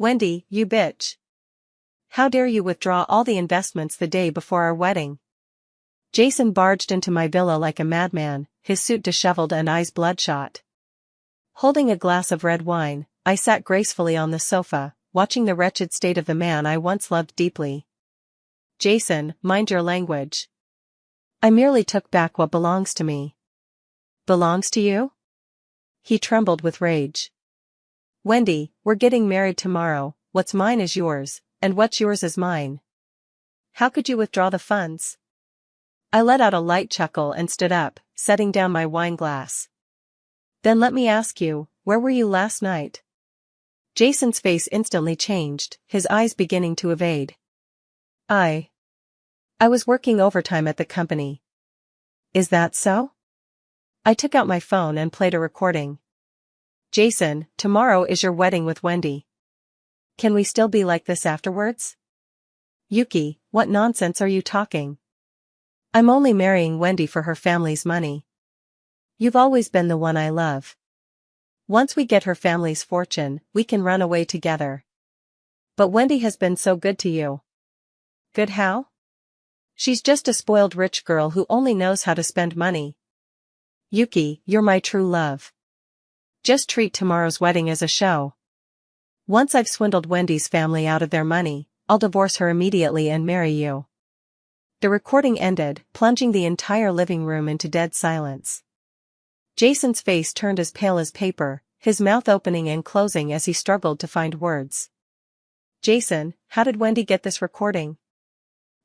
Wendy, you bitch. How dare you withdraw all the investments the day before our wedding? Jason barged into my villa like a madman, his suit disheveled and eyes bloodshot. Holding a glass of red wine, I sat gracefully on the sofa, watching the wretched state of the man I once loved deeply. Jason, mind your language. I merely took back what belongs to me. Belongs to you? He trembled with rage. Wendy, we're getting married tomorrow, what's mine is yours, and what's yours is mine. How could you withdraw the funds? I let out a light chuckle and stood up, setting down my wine glass. Then let me ask you, where were you last night? Jason's face instantly changed, his eyes beginning to evade. I was working overtime at the company. Is that so? I took out my phone and played a recording. Jason, tomorrow is your wedding with Wendy. Can we still be like this afterwards? Yuki, what nonsense are you talking? I'm only marrying Wendy for her family's money. You've always been the one I love. Once we get her family's fortune, we can run away together. But Wendy has been so good to you. Good how? She's just a spoiled rich girl who only knows how to spend money. Yuki, you're my true love. Just treat tomorrow's wedding as a show. Once I've swindled Wendy's family out of their money, I'll divorce her immediately and marry you. The recording ended, plunging the entire living room into dead silence. Jason's face turned as pale as paper, his mouth opening and closing as he struggled to find words. Jason, how did Wendy get this recording?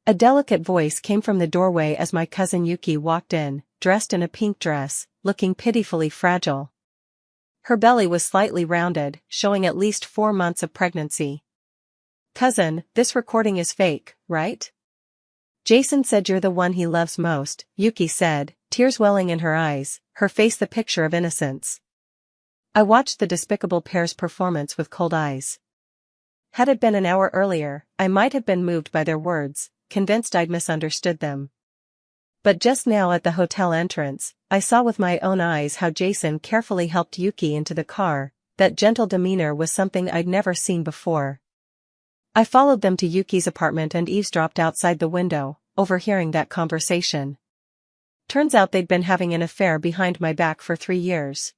A delicate voice came from the doorway as my cousin Yuki walked in, dressed in a pink dress, looking pitifully fragile. Her belly was slightly rounded, showing at least 4 months of pregnancy. Cousin, this recording is fake, right? Jason said you're the one he loves most, Yuki said, tears welling in her eyes, her face the picture of innocence. I watched the despicable pair's performance with cold eyes. Had it been an hour earlier, I might have been moved by their words, convinced I'd misunderstood them. But just now at the hotel entrance, I saw with my own eyes how Jason carefully helped Yuki into the car. That gentle demeanor was something I'd never seen before. I followed them to Yuki's apartment and eavesdropped outside the window, overhearing that conversation. Turns out they'd been having an affair behind my back for 3 years.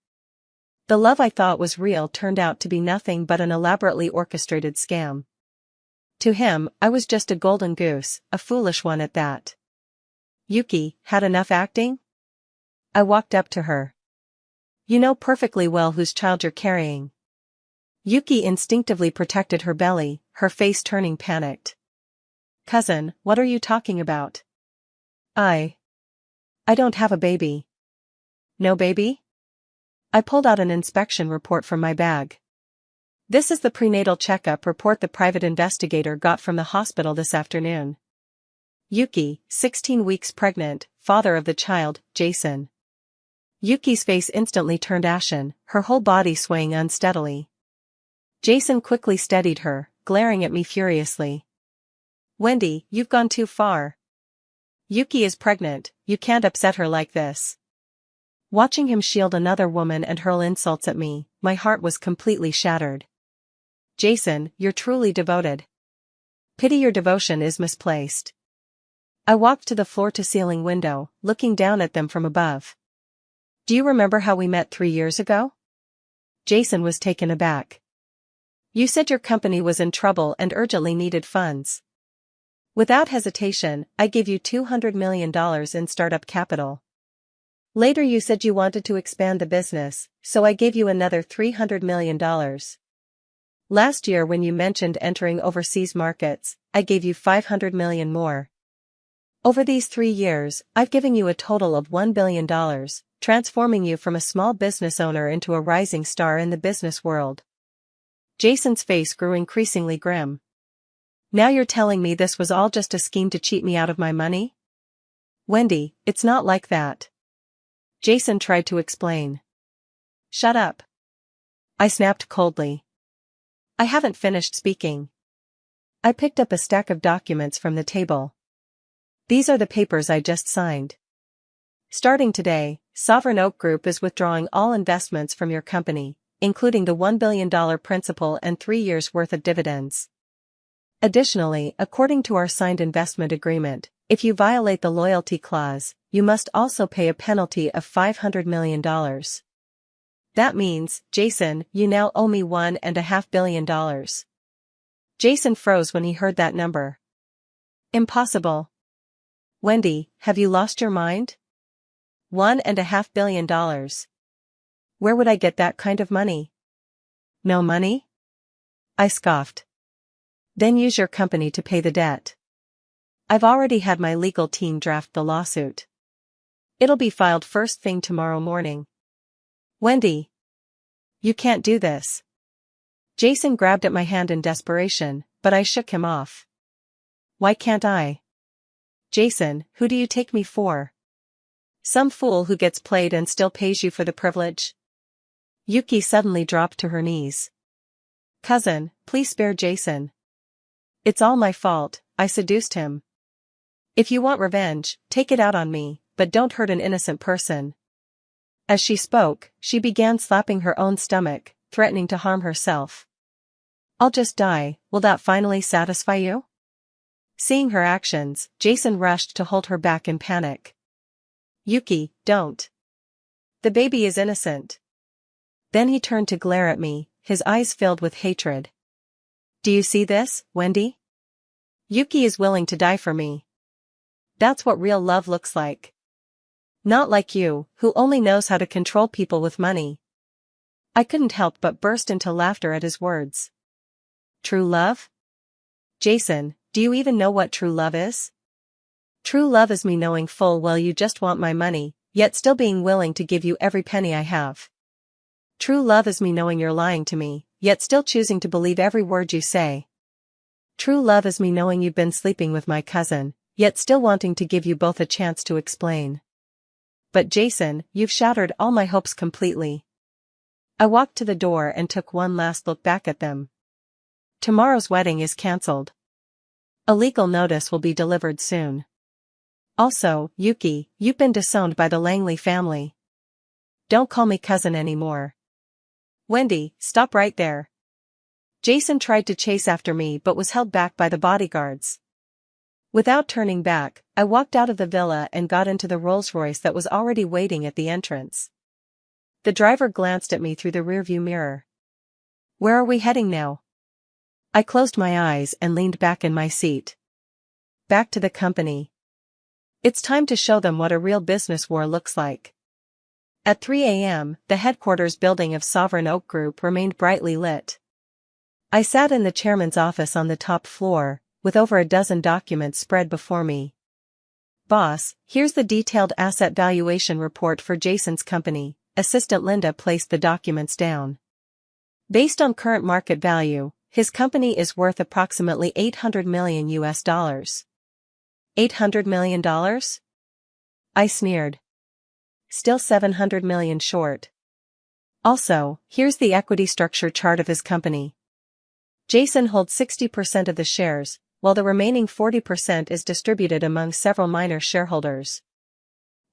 The love I thought was real turned out to be nothing but an elaborately orchestrated scam. To him, I was just a golden goose, a foolish one at that. Yuki, had enough acting? I walked up to her. You know perfectly well whose child you're carrying. Yuki instinctively protected her belly, her face turning panicked. Cousin, what are you talking about? I don't have a baby. No baby? I pulled out an inspection report from my bag. This is the prenatal checkup report the private investigator got from the hospital this afternoon. Yuki, 16 weeks pregnant, father of the child, Jason. Yuki's face instantly turned ashen, her whole body swaying unsteadily. Jason quickly steadied her, glaring at me furiously. Wendy, you've gone too far. Yuki is pregnant, you can't upset her like this. Watching him shield another woman and hurl insults at me, my heart was completely shattered. Jason, you're truly devoted. Pity your devotion is misplaced. I walked to the floor-to-ceiling window, looking down at them from above. Do you remember how we met 3 years ago? Jason was taken aback. You said your company was in trouble and urgently needed funds. Without hesitation, I gave you $200 million in startup capital. Later you said you wanted to expand the business, so I gave you another $300 million. Last year when you mentioned entering overseas markets, I gave you $500 million more. Over these 3 years, I've given you a total of $1 billion, transforming you from a small business owner into a rising star in the business world. Jason's face grew increasingly grim. Now you're telling me this was all just a scheme to cheat me out of my money? Wendy, it's not like that. Jason tried to explain. Shut up. I snapped coldly. I haven't finished speaking. I picked up a stack of documents from the table. These are the papers I just signed. Starting today, Sovereign Oak Group is withdrawing all investments from your company, including the $1 billion principal and 3 years' worth of dividends. Additionally, according to our signed investment agreement, if you violate the loyalty clause, you must also pay a penalty of $500 million. That means, Jason, you now owe me $1.5 billion. Jason froze when he heard that number. Impossible. Wendy, have you lost your mind? $1.5 billion. Where would I get that kind of money? No money? I scoffed. Then use your company to pay the debt. I've already had my legal team draft the lawsuit. It'll be filed first thing tomorrow morning. Wendy. You can't do this. Jason grabbed at my hand in desperation, but I shook him off. Why can't I? Jason, who do you take me for? Some fool who gets played and still pays you for the privilege? Yuki suddenly dropped to her knees. Cousin, please spare Jason. It's all my fault, I seduced him. If you want revenge, take it out on me, but don't hurt an innocent person. As she spoke, she began slapping her own stomach, threatening to harm herself. I'll just die, will that finally satisfy you? Seeing her actions, Jason rushed to hold her back in panic. Yuki, don't. The baby is innocent. Then he turned to glare at me, his eyes filled with hatred. Do you see this, Wendy? Yuki is willing to die for me. That's what real love looks like. Not like you, who only knows how to control people with money. I couldn't help but burst into laughter at his words. True love? Jason, do you even know what true love is? True love is me knowing full well you just want my money, yet still being willing to give you every penny I have. True love is me knowing you're lying to me, yet still choosing to believe every word you say. True love is me knowing you've been sleeping with my cousin, yet still wanting to give you both a chance to explain. But Jason, you've shattered all my hopes completely. I walked to the door and took one last look back at them. Tomorrow's wedding is cancelled. A legal notice will be delivered soon. Also, Yuki, you've been disowned by the Langley family. Don't call me cousin anymore. Wendy, stop right there. Jason tried to chase after me but was held back by the bodyguards. Without turning back, I walked out of the villa and got into the Rolls-Royce that was already waiting at the entrance. The driver glanced at me through the rearview mirror. Where are we heading now? I closed my eyes and leaned back in my seat. Back to the company. It's time to show them what a real business war looks like. At 3 a.m., the headquarters building of Sovereign Oak Group remained brightly lit. I sat in the chairman's office on the top floor, with over a dozen documents spread before me. Boss, here's the detailed asset valuation report for Jason's company. Assistant Linda placed the documents down. Based on current market value, his company is worth approximately $800 million. $800 million? I sneered. Still $700 million short. Also, here's the equity structure chart of his company. Jason holds 60% of the shares, while the remaining 40% is distributed among several minor shareholders.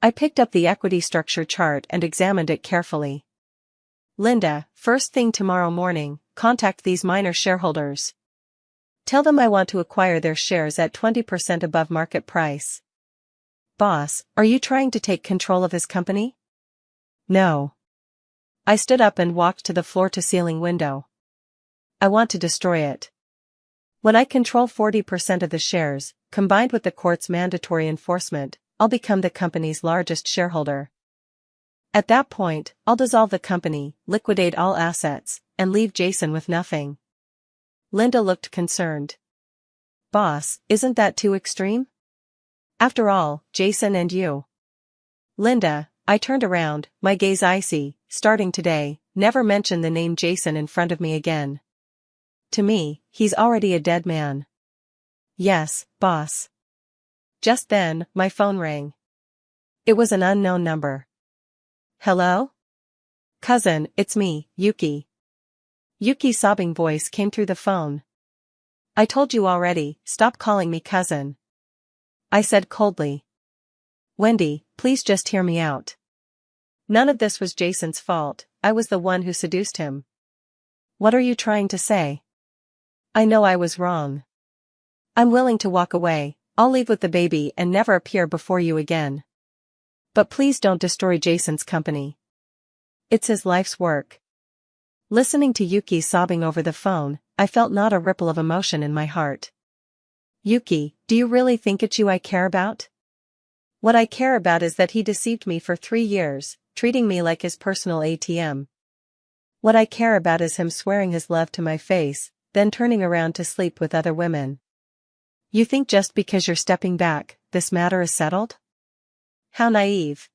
I picked up the equity structure chart and examined it carefully. Linda, first thing tomorrow morning, contact these minor shareholders. Tell them I want to acquire their shares at 20% above market price. Boss, are you trying to take control of his company? No. I stood up and walked to the floor-to-ceiling window. I want to destroy it. When I control 40% of the shares, combined with the court's mandatory enforcement, I'll become the company's largest shareholder. At that point, I'll dissolve the company, liquidate all assets, and leave Jason with nothing. Linda looked concerned. Boss, isn't that too extreme? After all, Jason and you. Linda, I turned around, my gaze icy. Starting today, never mention the name Jason in front of me again. To me, he's already a dead man. Yes, boss. Just then, my phone rang. It was an unknown number. Hello? Cousin, it's me, Yuki. Yuki's sobbing voice came through the phone. I told you already, stop calling me cousin. I said coldly. Wendy, please just hear me out. None of this was Jason's fault, I was the one who seduced him. What are you trying to say? I know I was wrong. I'm willing to walk away, I'll leave with the baby and never appear before you again. But please don't destroy Jason's company. It's his life's work. Listening to Yuki sobbing over the phone, I felt not a ripple of emotion in my heart. Yuki, do you really think it's you I care about? What I care about is that he deceived me for 3 years, treating me like his personal ATM. What I care about is him swearing his love to my face, then turning around to sleep with other women. You think just because you're stepping back, this matter is settled? How naive.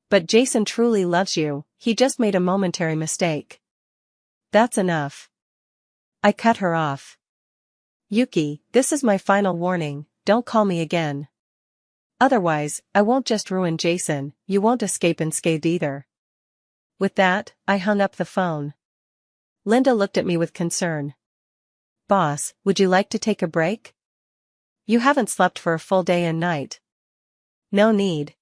But Jason truly loves you, he just made a momentary mistake. That's enough. I cut her off. Yuki, this is my final warning, don't call me again. Otherwise, I won't just ruin Jason, you won't escape unscathed either. With that, I hung up the phone. Linda looked at me with concern. Boss, would you like to take a break? You haven't slept for a full day and night. No need.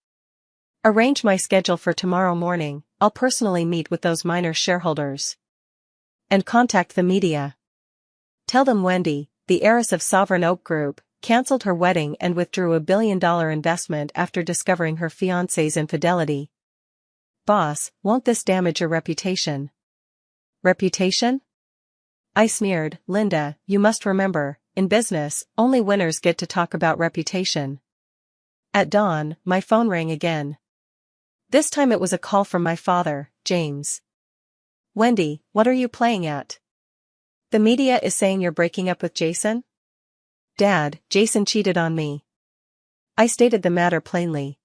Arrange my schedule for tomorrow morning, I'll personally meet with those minor shareholders. And contact the media. Tell them Wendy, the heiress of Sovereign Oak Group, cancelled her wedding and withdrew a $1 billion investment after discovering her fiancé's infidelity. Boss, won't this damage your reputation? Reputation? I sneered. Linda, you must remember, in business, only winners get to talk about reputation. At dawn, my phone rang again. This time it was a call from my father, James. Wendy, what are you playing at? The media is saying you're breaking up with Jason? Dad, Jason cheated on me. I stated the matter plainly.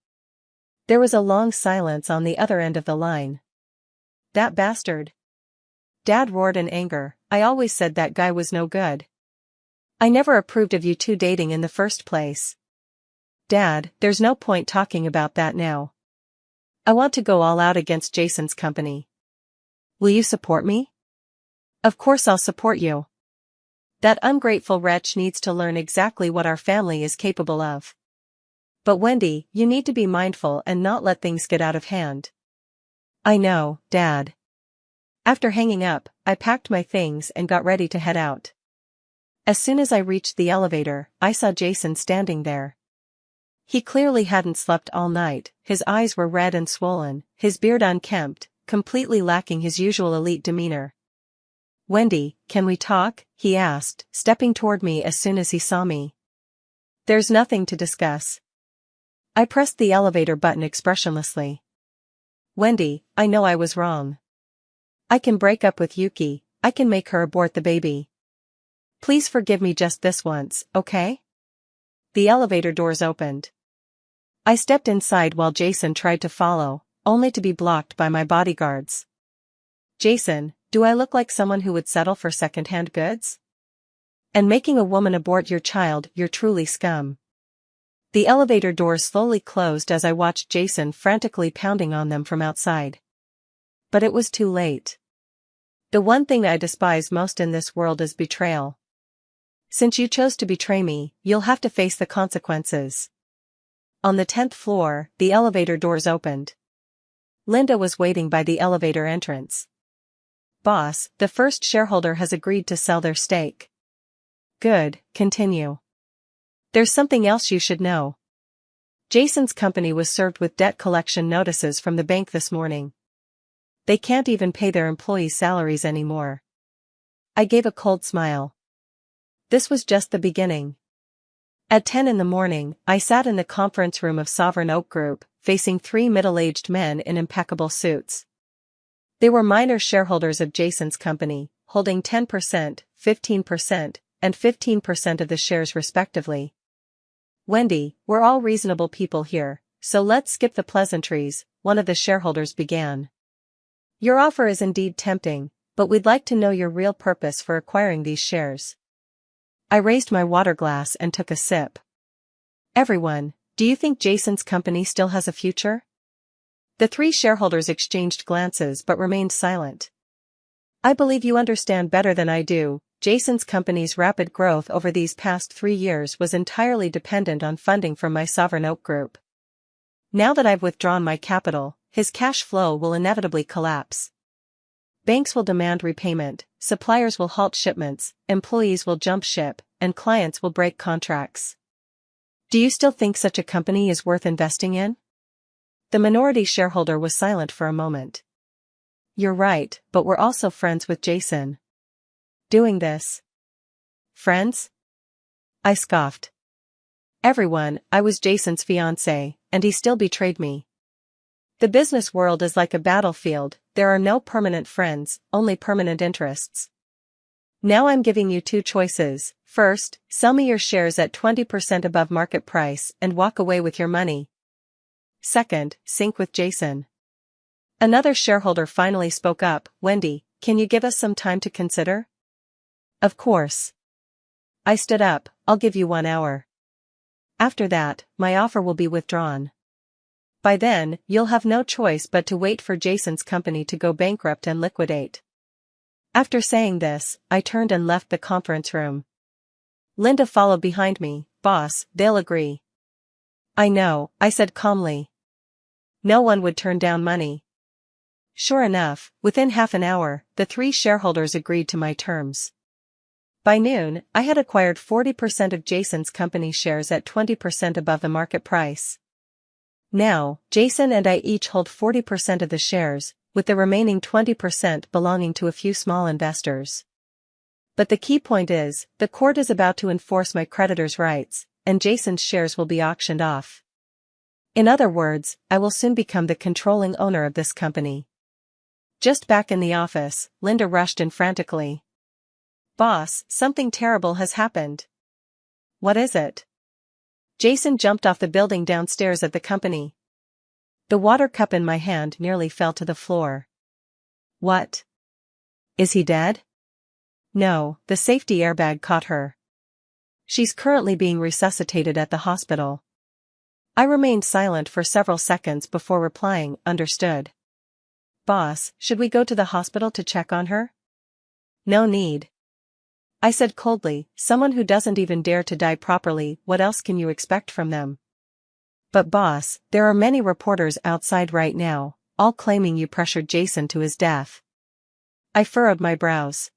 There was a long silence on the other end of the line. That bastard. Dad roared in anger. I always said that guy was no good. I never approved of you two dating in the first place. Dad, there's no point talking about that now. I want to go all out against Jason's company. Will you support me? Of course I'll support you. That ungrateful wretch needs to learn exactly what our family is capable of. But Wendy, you need to be mindful and not let things get out of hand. I know, Dad. After hanging up, I packed my things and got ready to head out. As soon as I reached the elevator, I saw Jason standing there. He clearly hadn't slept all night, his eyes were red and swollen, his beard unkempt, completely lacking his usual elite demeanor. Wendy, can we talk? He asked, stepping toward me as soon as he saw me. There's nothing to discuss. I pressed the elevator button expressionlessly. Wendy, I know I was wrong. I can break up with Yuki, I can make her abort the baby. Please forgive me just this once, okay? The elevator doors opened. I stepped inside while Jason tried to follow, only to be blocked by my bodyguards. Jason, do I look like someone who would settle for second-hand goods? And making a woman abort your child, you're truly scum. The elevator doors slowly closed as I watched Jason frantically pounding on them from outside. But it was too late. The one thing I despise most in this world is betrayal. Since you chose to betray me, you'll have to face the consequences. On the 10th floor, the elevator doors opened. Linda was waiting by the elevator entrance. Boss, the first shareholder has agreed to sell their stake. Good, continue. There's something else you should know. Jason's company was served with debt collection notices from the bank this morning. They can't even pay their employees' salaries anymore. I gave a cold smile. This was just the beginning. At 10 in the morning, I sat in the conference room of Sovereign Oak Group, facing 3 middle-aged men in impeccable suits. They were minor shareholders of Jason's company, holding 10%, 15%, and 15% of the shares respectively. Wendy, we're all reasonable people here, so let's skip the pleasantries, one of the shareholders began. Your offer is indeed tempting, but we'd like to know your real purpose for acquiring these shares. I raised my water glass and took a sip. Everyone, do you think Jason's company still has a future? The 3 shareholders exchanged glances but remained silent. I believe you understand better than I do. Jason's company's rapid growth over these past 3 years was entirely dependent on funding from my Sovereign Oak Group. Now that I've withdrawn my capital, his cash flow will inevitably collapse. Banks will demand repayment, suppliers will halt shipments, employees will jump ship, and clients will break contracts. Do you still think such a company is worth investing in? The minority shareholder was silent for a moment. You're right, but we're also friends with Jason. Doing this? Friends? I scoffed. Everyone, I was Jason's fiancée, and he still betrayed me. The business world is like a battlefield, there are no permanent friends, only permanent interests. Now I'm giving you two choices. First, sell me your shares at 20% above market price and walk away with your money. Second, sink with Jason. Another shareholder finally spoke up. Wendy, can you give us some time to consider? Of course. I stood up. I'll give you 1 hour. After that, my offer will be withdrawn. By then, you'll have no choice but to wait for Jason's company to go bankrupt and liquidate. After saying this, I turned and left the conference room. Linda followed behind me. Boss, they'll agree. I know, I said calmly. No one would turn down money. Sure enough, within half an hour, the 3 shareholders agreed to my terms. By noon, I had acquired 40% of Jason's company shares at 20% above the market price. Now, Jason and I each hold 40% of the shares, with the remaining 20% belonging to a few small investors. But the key point is, the court is about to enforce my creditors' rights, and Jason's shares will be auctioned off. In other words, I will soon become the controlling owner of this company. Just back in the office, Linda rushed in frantically. Boss, something terrible has happened. What is it? Jason jumped off the building downstairs at the company. The water cup in my hand nearly fell to the floor. What? Is he dead? No, the safety airbag caught her. She's currently being resuscitated at the hospital. I remained silent for several seconds before replying, understood. Boss, should we go to the hospital to check on her? No need. I said coldly, someone who doesn't even dare to die properly, what else can you expect from them? But boss, there are many reporters outside right now, all claiming you pressured Jason to his death. I furrowed my brows.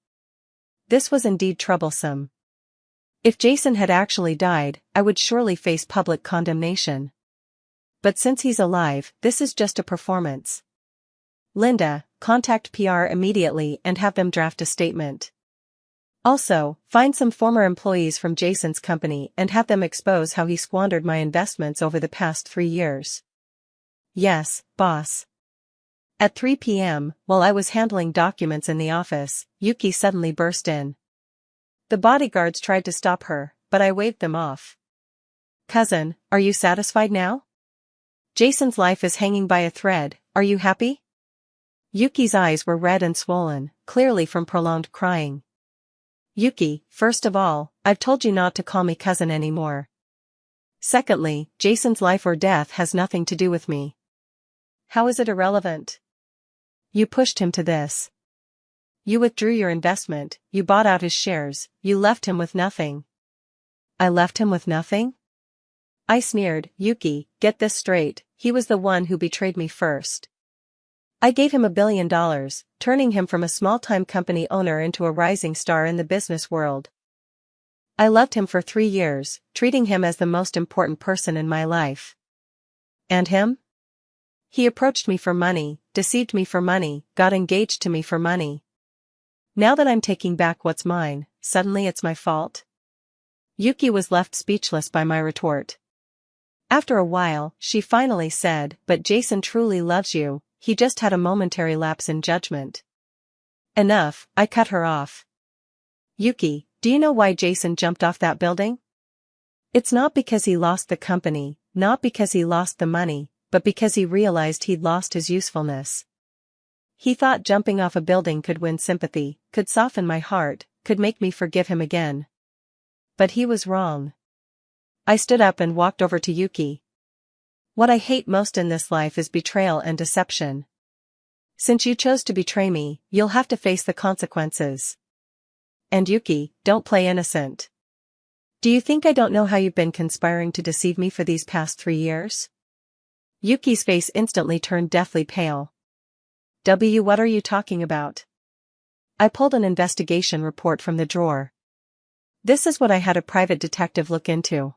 This was indeed troublesome. If Jason had actually died, I would surely face public condemnation. But since he's alive, this is just a performance. Linda, contact PR immediately and have them draft a statement. Also, find some former employees from Jason's company and have them expose how he squandered my investments over the past 3 years. Yes, boss. At 3 p.m., while I was handling documents in the office, Yuki suddenly burst in. The bodyguards tried to stop her, but I waved them off. Cousin, are you satisfied now? Jason's life is hanging by a thread, are you happy? Yuki's eyes were red and swollen, clearly from prolonged crying. Yuki, first of all, I've told you not to call me cousin anymore. Secondly, Jason's life or death has nothing to do with me. How is it irrelevant? You pushed him to this. You withdrew your investment, you bought out his shares, you left him with nothing. I left him with nothing? I sneered. Yuki, get this straight, he was the one who betrayed me first. I gave him $1 billion, turning him from a small-time company owner into a rising star in the business world. I loved him for 3 years, treating him as the most important person in my life. And him? He approached me for money, deceived me for money, got engaged to me for money. Now that I'm taking back what's mine, suddenly it's my fault? Yuki was left speechless by my retort. After a while, she finally said, but Jason truly loves you. He just had a momentary lapse in judgment. Enough, I cut her off. Yuki, do you know why Jason jumped off that building? It's not because he lost the company, not because he lost the money, but because he realized he'd lost his usefulness. He thought jumping off a building could win sympathy, could soften my heart, could make me forgive him again. But he was wrong. I stood up and walked over to Yuki. What I hate most in this life is betrayal and deception. Since you chose to betray me, you'll have to face the consequences. And Yuki, don't play innocent. Do you think I don't know how you've been conspiring to deceive me for these past 3 years? Yuki's face instantly turned deathly pale. What are you talking about? I pulled an investigation report from the drawer. This is what I had a private detective look into.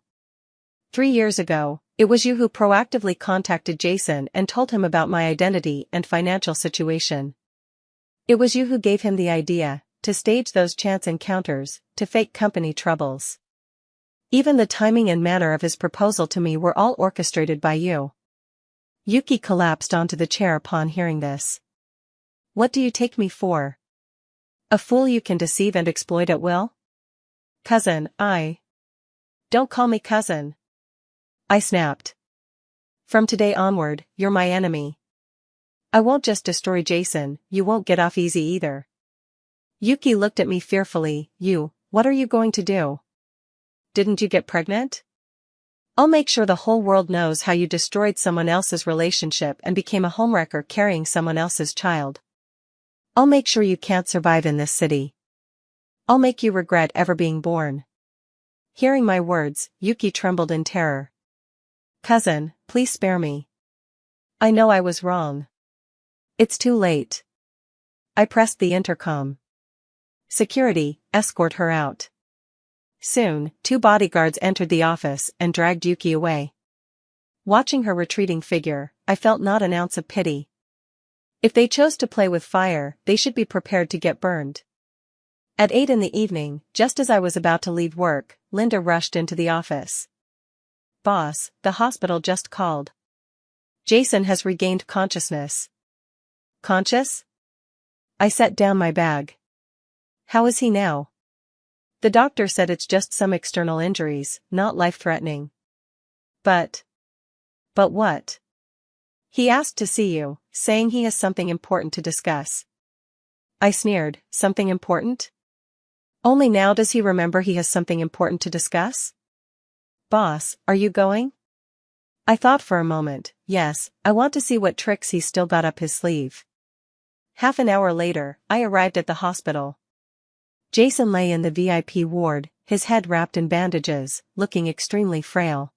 3 years ago, it was you who proactively contacted Jason and told him about my identity and financial situation. It was you who gave him the idea to stage those chance encounters, to fake company troubles. Even the timing and manner of his proposal to me were all orchestrated by you. Yuki collapsed onto the chair upon hearing this. What do you take me for? A fool you can deceive and exploit at will? Cousin, Don't call me cousin. I snapped. From today onward, you're my enemy. I won't just destroy Jason, you won't get off easy either. Yuki looked at me fearfully. What are you going to do? Didn't you get pregnant? I'll make sure the whole world knows how you destroyed someone else's relationship and became a homewrecker carrying someone else's child. I'll make sure you can't survive in this city. I'll make you regret ever being born. Hearing my words, Yuki trembled in terror. Cousin, please spare me. I know I was wrong. It's too late. I pressed the intercom. Security, escort her out. Soon, 2 bodyguards entered the office and dragged Yuki away. Watching her retreating figure, I felt not an ounce of pity. If they chose to play with fire, they should be prepared to get burned. At 8 in the evening, just as I was about to leave work, Linda rushed into the office. Boss, the hospital just called. Jason has regained consciousness. Conscious? I set down my bag. How is he now? The doctor said it's just some external injuries, not life-threatening. But what? He asked to see you, saying he has something important to discuss. I sneered, something important? Only now does he remember he has something important to discuss? Boss, are you going? I thought for a moment. Yes, I want to see what tricks he's still got up his sleeve. Half an hour later, I arrived at the hospital. Jason lay in the VIP ward, his head wrapped in bandages, looking extremely frail.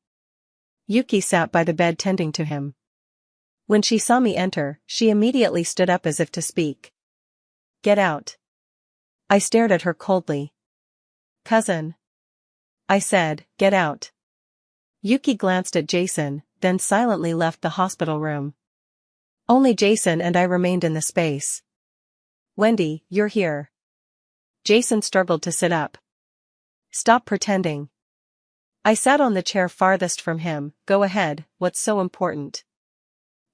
Yuki sat by the bed tending to him. When she saw me enter, she immediately stood up as if to speak. Get out. I stared at her coldly. Cousin. I said, get out. Yuki glanced at Jason, then silently left the hospital room. Only Jason and I remained in the space. Wendy, you're here. Jason struggled to sit up. Stop pretending. I sat on the chair farthest from him. Go ahead, what's so important?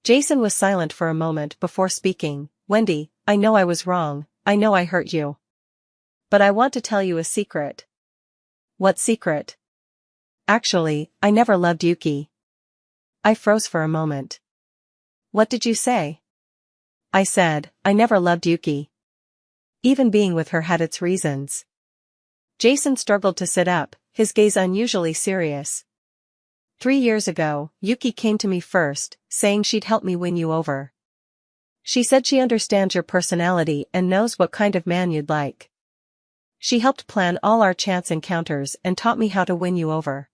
Jason was silent for a moment before speaking. Wendy, I know I was wrong, I know I hurt you. But I want to tell you a secret. What secret? Actually, I never loved Yuki. I froze for a moment. What did you say? I said, I never loved Yuki. Even being with her had its reasons. Jason struggled to sit up, his gaze unusually serious. 3 years ago, Yuki came to me first, saying she'd help me win you over. She said she understands your personality and knows what kind of man you'd like. She helped plan all our chance encounters and taught me how to win you over.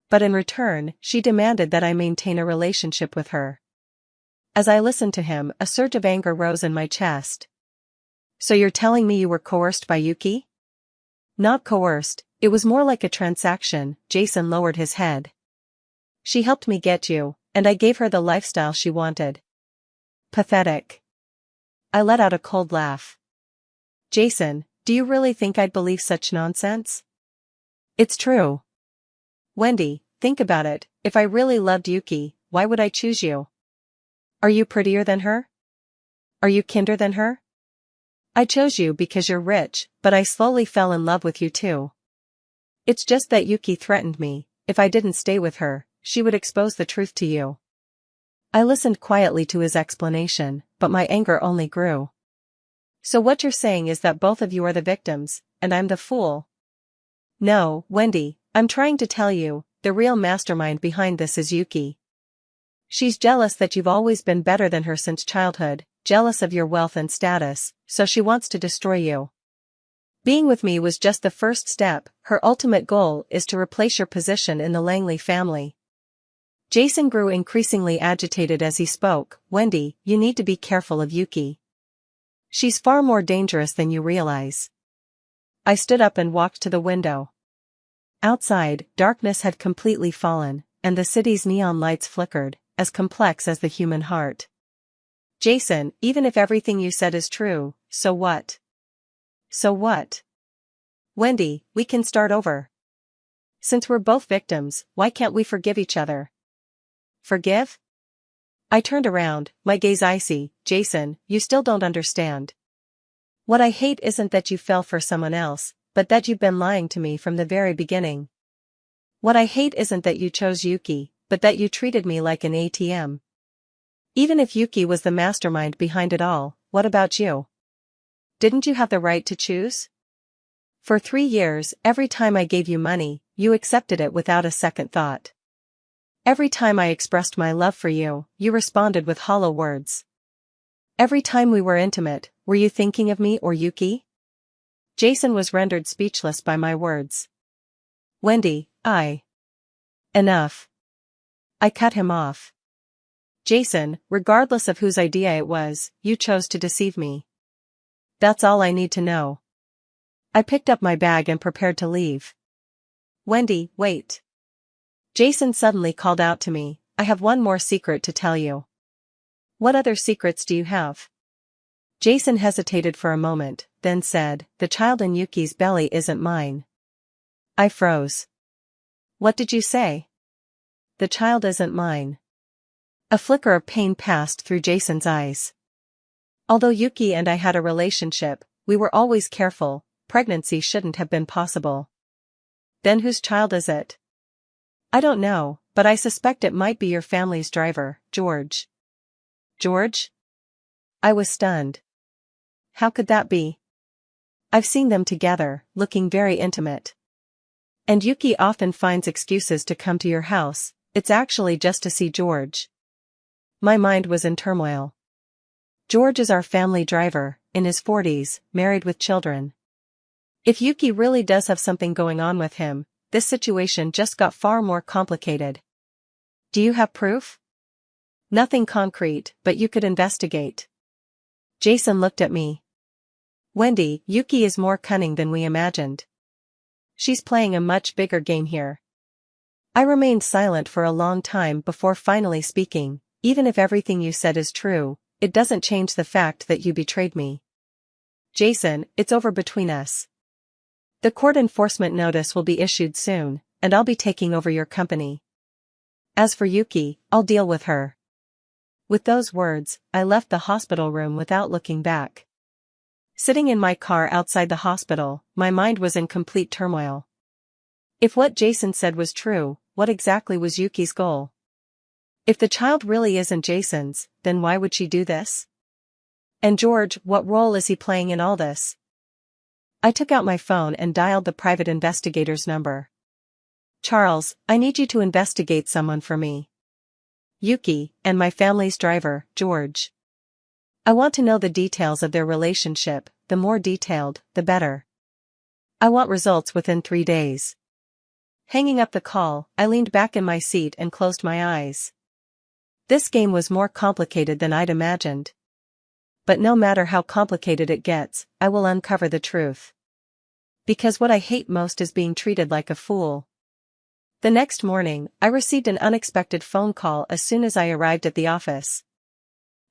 But in return, she demanded that I maintain a relationship with her. As I listened to him, a surge of anger rose in my chest. So you're telling me you were coerced by Yuki? Not coerced, it was more like a transaction. Jason lowered his head. She helped me get you, and I gave her the lifestyle she wanted. Pathetic. I let out a cold laugh. Jason, do you really think I'd believe such nonsense? It's true. Wendy, think about it, if I really loved Yuki, why would I choose you? Are you prettier than her? Are you kinder than her? I chose you because you're rich, but I slowly fell in love with you too. It's just that Yuki threatened me. If I didn't stay with her, she would expose the truth to you. I listened quietly to his explanation, but my anger only grew. So what you're saying is that both of you are the victims, and I'm the fool? No, Wendy, I'm trying to tell you, the real mastermind behind this is Yuki. She's jealous that you've always been better than her since childhood, jealous of your wealth and status, so she wants to destroy you. Being with me was just the first step. Her ultimate goal is to replace your position in the Langley family. Jason grew increasingly agitated as he spoke. Wendy, you need to be careful of Yuki. She's far more dangerous than you realize. I stood up and walked to the window. Outside, darkness had completely fallen, and the city's neon lights flickered, as complex as the human heart. Jason, even if everything you said is true, so what? So what? Wendy, we can start over. Since we're both victims, why can't we forgive each other? Forgive? I turned around, my gaze icy. Jason, you still don't understand. What I hate isn't that you fell for someone else, but that you've been lying to me from the very beginning. What I hate isn't that you chose Yuki, but that you treated me like an ATM. Even if Yuki was the mastermind behind it all, what about you? Didn't you have the right to choose? For 3 years, every time I gave you money, you accepted it without a second thought. Every time I expressed my love for you, you responded with hollow words. Every time we were intimate, were you thinking of me or Yuki? Jason was rendered speechless by my words. Wendy, Enough. I cut him off. Jason, regardless of whose idea it was, you chose to deceive me. That's all I need to know. I picked up my bag and prepared to leave. Wendy, wait. Jason suddenly called out to me, I have one more secret to tell you. What other secrets do you have? Jason hesitated for a moment, then said, the child in Yuki's belly isn't mine. I froze. What did you say? The child isn't mine. A flicker of pain passed through Jason's eyes. Although Yuki and I had a relationship, we were always careful, pregnancy shouldn't have been possible. Then whose child is it? I don't know, but I suspect it might be your family's driver, George. George? I was stunned. How could that be? I've seen them together, looking very intimate. And Yuki often finds excuses to come to your house, it's actually just to see George. My mind was in turmoil. George is our family driver, in his 40s, married with children. If Yuki really does have something going on with him, this situation just got far more complicated. Do you have proof? Nothing concrete, but you could investigate. Jason looked at me. Wendy, Yuki is more cunning than we imagined. She's playing a much bigger game here. I remained silent for a long time before finally speaking. Even if everything you said is true, it doesn't change the fact that you betrayed me. Jason, it's over between us. The court enforcement notice will be issued soon, and I'll be taking over your company. As for Yuki, I'll deal with her. With those words, I left the hospital room without looking back. Sitting in my car outside the hospital, my mind was in complete turmoil. If what Jason said was true, what exactly was Yuki's goal? If the child really isn't Jason's, then why would she do this? And George, what role is he playing in all this? I took out my phone and dialed the private investigator's number. Charles, I need you to investigate someone for me. Yuki, and my family's driver, George. I want to know the details of their relationship, the more detailed, the better. I want results within 3 days. Hanging up the call, I leaned back in my seat and closed my eyes. This game was more complicated than I'd imagined. But no matter how complicated it gets, I will uncover the truth. Because what I hate most is being treated like a fool. The next morning, I received an unexpected phone call as soon as I arrived at the office.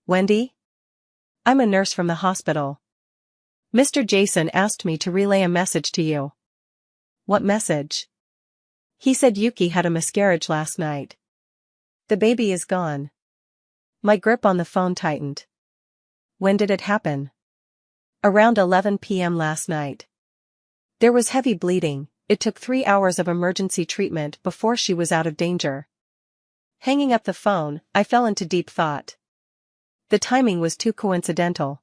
Wendy? I'm a nurse from the hospital. Mr. Jason asked me to relay a message to you. What message? He said Yuki had a miscarriage last night. The baby is gone. My grip on the phone tightened. When did it happen? Around 11 p.m. last night. There was heavy bleeding. It took 3 hours of emergency treatment before she was out of danger. Hanging up the phone, I fell into deep thought. The timing was too coincidental.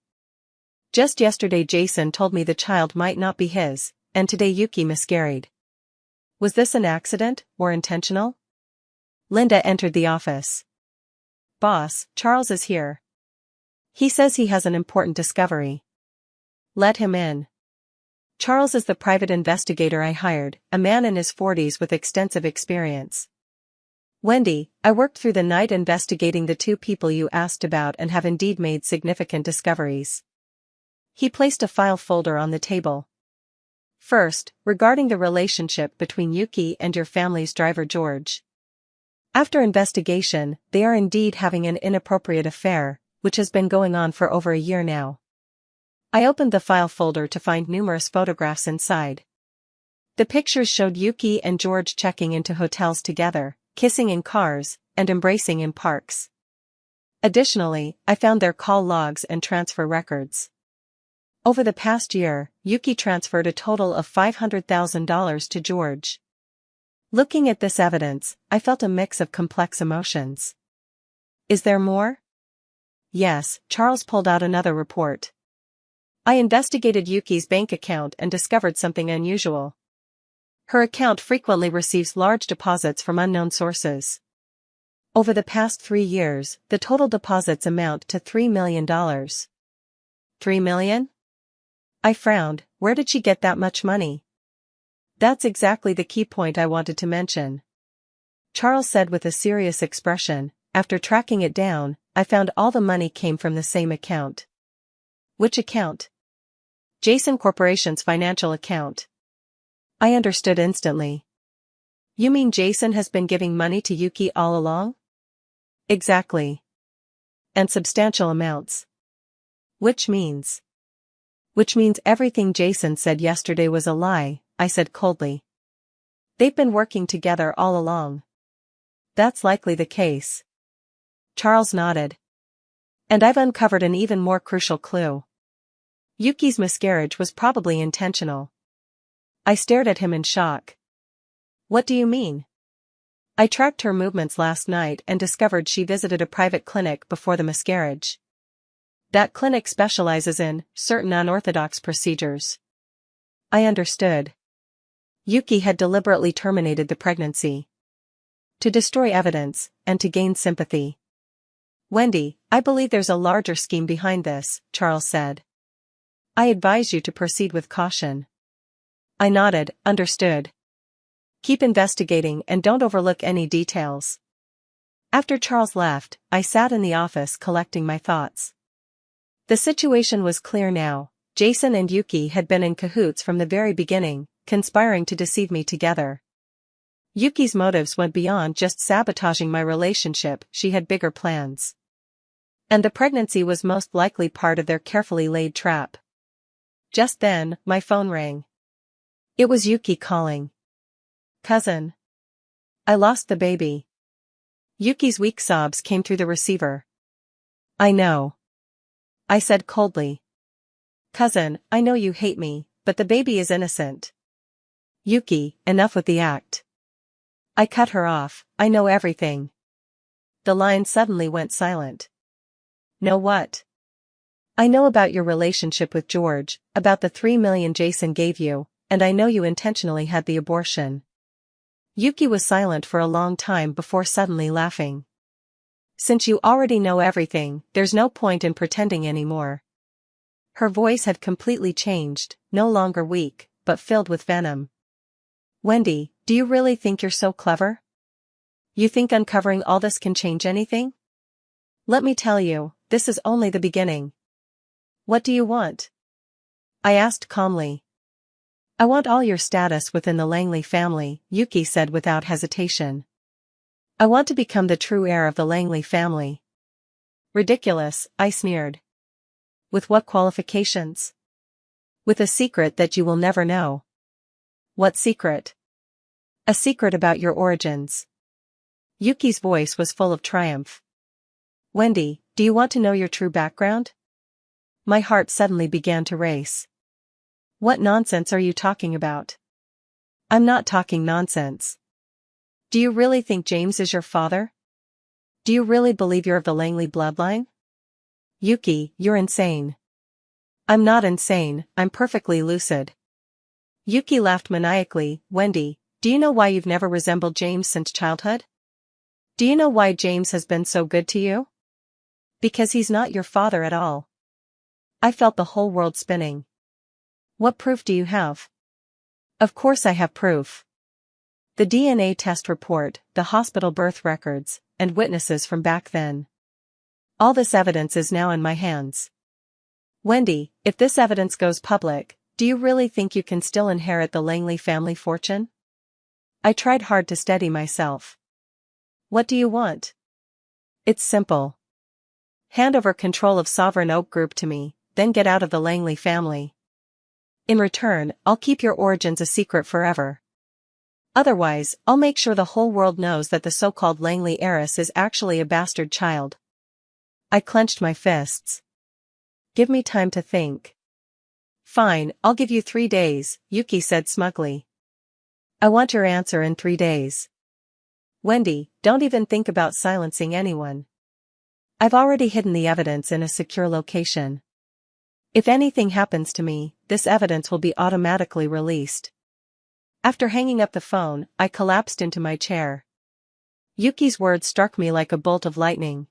Just yesterday Jason told me the child might not be his, and today Yuki miscarried. Was this an accident, or intentional? Linda entered the office. Boss, Charles is here. He says he has an important discovery. Let him in. Charles is the private investigator I hired, a man in his 40s with extensive experience. Wendy, I worked through the night investigating the 2 people you asked about and have indeed made significant discoveries. He placed a file folder on the table. First, regarding the relationship between Yuki and your family's driver George. After investigation, they are indeed having an inappropriate affair, which has been going on for over a year now. I opened the file folder to find numerous photographs inside. The pictures showed Yuki and George checking into hotels together, kissing in cars, and embracing in parks. Additionally, I found their call logs and transfer records. Over the past year, Yuki transferred a total of $500,000 to George. Looking at this evidence, I felt a mix of complex emotions. Is there more? Yes, Charles pulled out another report. I investigated Yuki's bank account and discovered something unusual. Her account frequently receives large deposits from unknown sources. Over the past 3 years, the total deposits amount to $3 million. $3 million? I frowned. Where did she get that much money? That's exactly the key point I wanted to mention. Charles said with a serious expression, after tracking it down, I found all the money came from the same account. Which account? Jason Corporation's financial account. I understood instantly. You mean Jason has been giving money to Yuki all along? Exactly. And substantial amounts. Which means everything Jason said yesterday was a lie, I said coldly. They've been working together all along. That's likely the case. Charles nodded. And I've uncovered an even more crucial clue. Yuki's miscarriage was probably intentional. I stared at him in shock. What do you mean? I tracked her movements last night and discovered she visited a private clinic before the miscarriage. That clinic specializes in certain unorthodox procedures. I understood. Yuki had deliberately terminated the pregnancy. To destroy evidence, and to gain sympathy. Wendy, I believe there's a larger scheme behind this, Charles said. I advise you to proceed with caution. I nodded, understood. Keep investigating and don't overlook any details. After Charles left, I sat in the office collecting my thoughts. The situation was clear now. Jason and Yuki had been in cahoots from the very beginning, conspiring to deceive me together. Yuki's motives went beyond just sabotaging my relationship, she had bigger plans. And the pregnancy was most likely part of their carefully laid trap. Just then, my phone rang. It was Yuki calling. Cousin. I lost the baby. Yuki's weak sobs came through the receiver. I know. I said coldly. Cousin, I know you hate me, but the baby is innocent. Yuki, enough with the act. I cut her off, I know everything. The line suddenly went silent. Know what? I know about your relationship with George, about the $3 million Jason gave you, and I know you intentionally had the abortion. Yuki was silent for a long time before suddenly laughing. Since you already know everything, there's no point in pretending anymore. Her voice had completely changed, no longer weak, but filled with venom. Wendy, do you really think you're so clever? You think uncovering all this can change anything? Let me tell you, this is only the beginning. What do you want? I asked calmly. I want all your status within the Langley family, Yuki said without hesitation. I want to become the true heir of the Langley family. Ridiculous, I sneered. With what qualifications? With a secret that you will never know. What secret? A secret about your origins. Yuki's voice was full of triumph. Wendy, do you want to know your true background? My heart suddenly began to race. What nonsense are you talking about? I'm not talking nonsense. Do you really think James is your father? Do you really believe you're of the Langley bloodline? Yuki, you're insane. I'm not insane, I'm perfectly lucid. Yuki laughed maniacally. Wendy, do you know why you've never resembled James since childhood? Do you know why James has been so good to you? Because he's not your father at all. I felt the whole world spinning. What proof do you have? Of course I have proof. The DNA test report, the hospital birth records, and witnesses from back then. All this evidence is now in my hands. Wendy, if this evidence goes public, do you really think you can still inherit the Langley family fortune? I tried hard to steady myself. What do you want? It's simple. Hand over control of Sovereign Oak Group to me, then get out of the Langley family. In return, I'll keep your origins a secret forever. Otherwise, I'll make sure the whole world knows that the so-called Langley heiress is actually a bastard child. I clenched my fists. Give me time to think. Fine, I'll give you 3 days, Yuki said smugly. I want your answer in 3 days. Wendy, don't even think about silencing anyone. I've already hidden the evidence in a secure location. If anything happens to me, this evidence will be automatically released. After hanging up the phone, I collapsed into my chair. Yuki's words struck me like a bolt of lightning.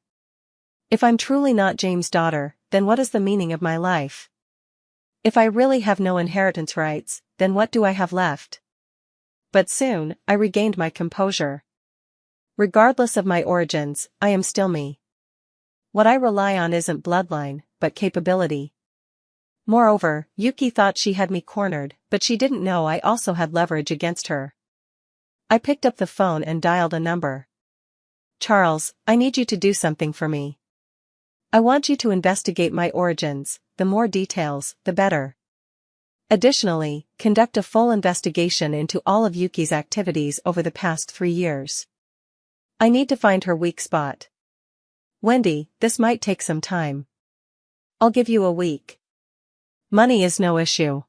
If I'm truly not James' daughter, then what is the meaning of my life? If I really have no inheritance rights, then what do I have left? But soon, I regained my composure. Regardless of my origins, I am still me. What I rely on isn't bloodline, but capability. Moreover, Yuki thought she had me cornered, but she didn't know I also had leverage against her. I picked up the phone and dialed a number. Charles, I need you to do something for me. I want you to investigate my origins, the more details, the better. Additionally, conduct a full investigation into all of Yuki's activities over the past 3 years. I need to find her weak spot. Wendy, this might take some time. I'll give you a week. Money is no issue.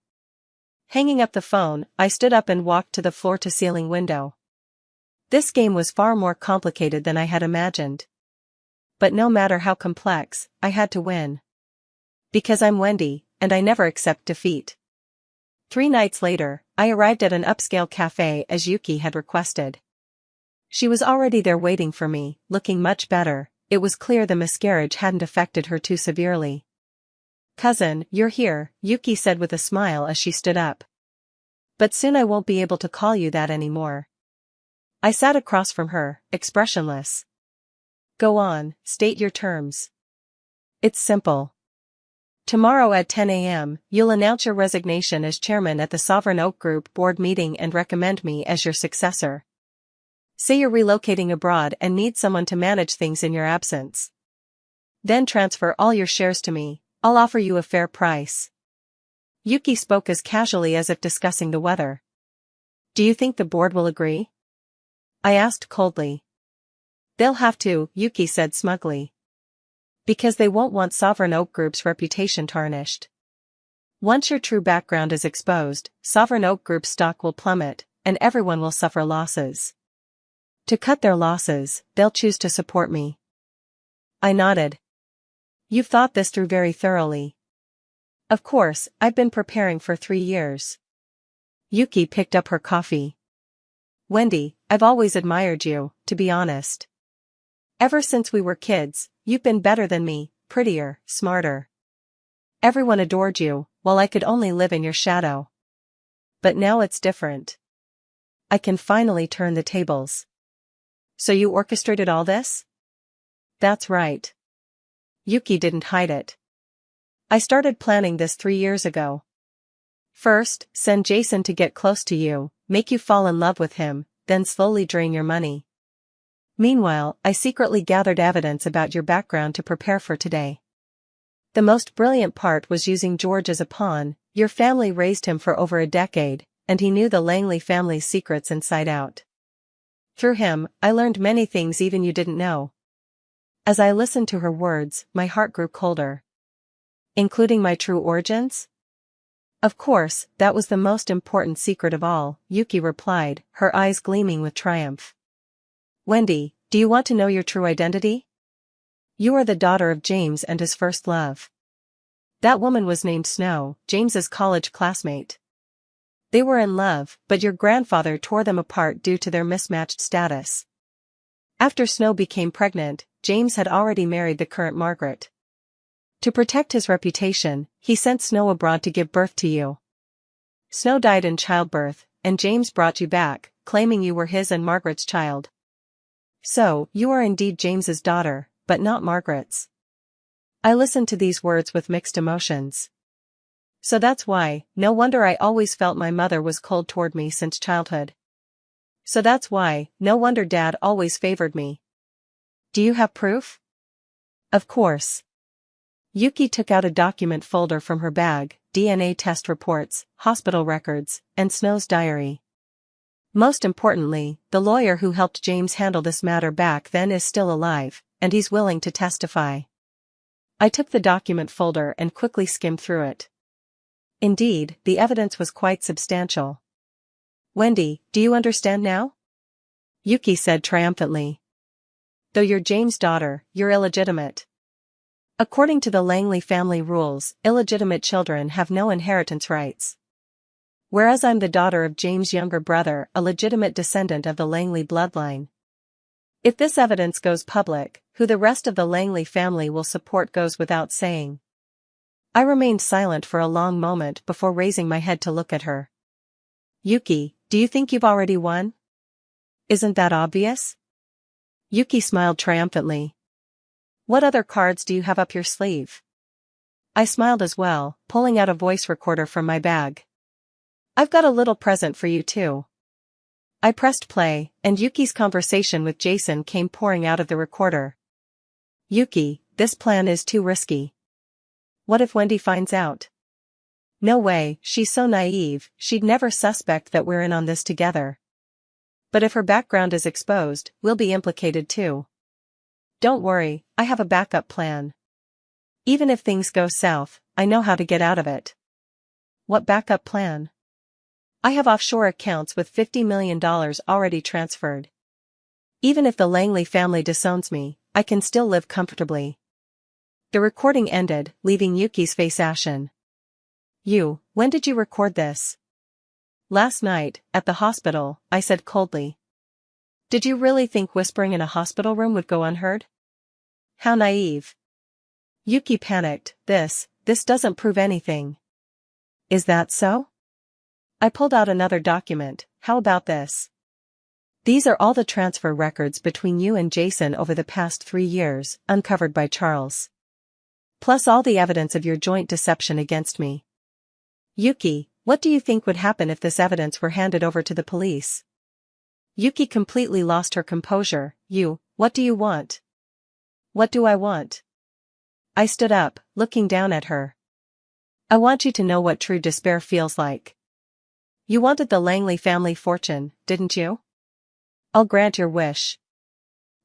Hanging up the phone, I stood up and walked to the floor-to-ceiling window. This game was far more complicated than I had imagined. But no matter how complex, I had to win. Because I'm Wendy, and I never accept defeat. 3 nights later, I arrived at an upscale cafe as Yuki had requested. She was already there waiting for me, looking much better. It was clear the miscarriage hadn't affected her too severely. Cousin, you're here, Yuki said with a smile as she stood up. But soon I won't be able to call you that anymore. I sat across from her, expressionless. Go on, state your terms. It's simple. Tomorrow at 10 a.m., you'll announce your resignation as chairman at the Sovereign Oak Group board meeting and recommend me as your successor. Say you're relocating abroad and need someone to manage things in your absence. Then transfer all your shares to me. I'll offer you a fair price. Yuki spoke as casually as if discussing the weather. Do you think the board will agree? I asked coldly. They'll have to, Yuki said smugly. Because they won't want Sovereign Oak Group's reputation tarnished. Once your true background is exposed, Sovereign Oak Group's stock will plummet, and everyone will suffer losses. To cut their losses, they'll choose to support me. I nodded. You've thought this through very thoroughly. Of course, I've been preparing for 3 years. Yuki picked up her coffee. Wendy, I've always admired you, to be honest. Ever since we were kids, you've been better than me, prettier, smarter. Everyone adored you, while I could only live in your shadow. But now it's different. I can finally turn the tables. So you orchestrated all this? That's right. Yuki didn't hide it. I started planning this 3 years ago. First, send Jason to get close to you, make you fall in love with him, then slowly drain your money. Meanwhile, I secretly gathered evidence about your background to prepare for today. The most brilliant part was using George as a pawn. Your family raised him for over a decade, and he knew the Langley family's secrets inside out. Through him, I learned many things even you didn't know. As I listened to her words, my heart grew colder. Including my true origins? Of course, that was the most important secret of all, Yuki replied, her eyes gleaming with triumph. Wendy, do you want to know your true identity? You are the daughter of James and his first love. That woman was named Snow, James's college classmate. They were in love, but your grandfather tore them apart due to their mismatched status. After Snow became pregnant, James had already married the current Margaret. To protect his reputation, he sent Snow abroad to give birth to you. Snow died in childbirth, and James brought you back, claiming you were his and Margaret's child. So, you are indeed James's daughter, but not Margaret's. I listened to these words with mixed emotions. So that's why, no wonder I always felt my mother was cold toward me since childhood. So that's why, no wonder Dad always favored me. Do you have proof? Of course. Yuki took out a document folder from her bag, DNA test reports, hospital records, and Snow's diary. Most importantly, the lawyer who helped James handle this matter back then is still alive, and he's willing to testify. I took the document folder and quickly skimmed through it. Indeed, the evidence was quite substantial. Wendy, do you understand now? Yuki said triumphantly. Though you're James' daughter, you're illegitimate. According to the Langley family rules, illegitimate children have no inheritance rights. Whereas I'm the daughter of James' younger brother, a legitimate descendant of the Langley bloodline. If this evidence goes public, who the rest of the Langley family will support goes without saying. I remained silent for a long moment before raising my head to look at her. Yuki, do you think you've already won? Isn't that obvious? Yuki smiled triumphantly. What other cards do you have up your sleeve? I smiled as well, pulling out a voice recorder from my bag. I've got a little present for you too. I pressed play, and Yuki's conversation with Jason came pouring out of the recorder. Yuki, this plan is too risky. What if Wendy finds out? No way, she's so naive, she'd never suspect that we're in on this together. But if her background is exposed, we'll be implicated too. Don't worry, I have a backup plan. Even if things go south, I know how to get out of it. What backup plan? I have offshore accounts with $50 million already transferred. Even if the Langley family disowns me, I can still live comfortably. The recording ended, leaving Yuki's face ashen. When did you record this? Last night, at the hospital, I said coldly. Did you really think whispering in a hospital room would go unheard? How naive. Yuki panicked. This doesn't prove anything. Is that so? I pulled out another document. How about this? These are all the transfer records between you and Jason over the past 3 years, uncovered by Charles. Plus all the evidence of your joint deception against me. Yuki, what do you think would happen if this evidence were handed over to the police? Yuki completely lost her composure. What do you want? What do I want? I stood up, looking down at her. I want you to know what true despair feels like. You wanted the Langley family fortune, didn't you? I'll grant your wish.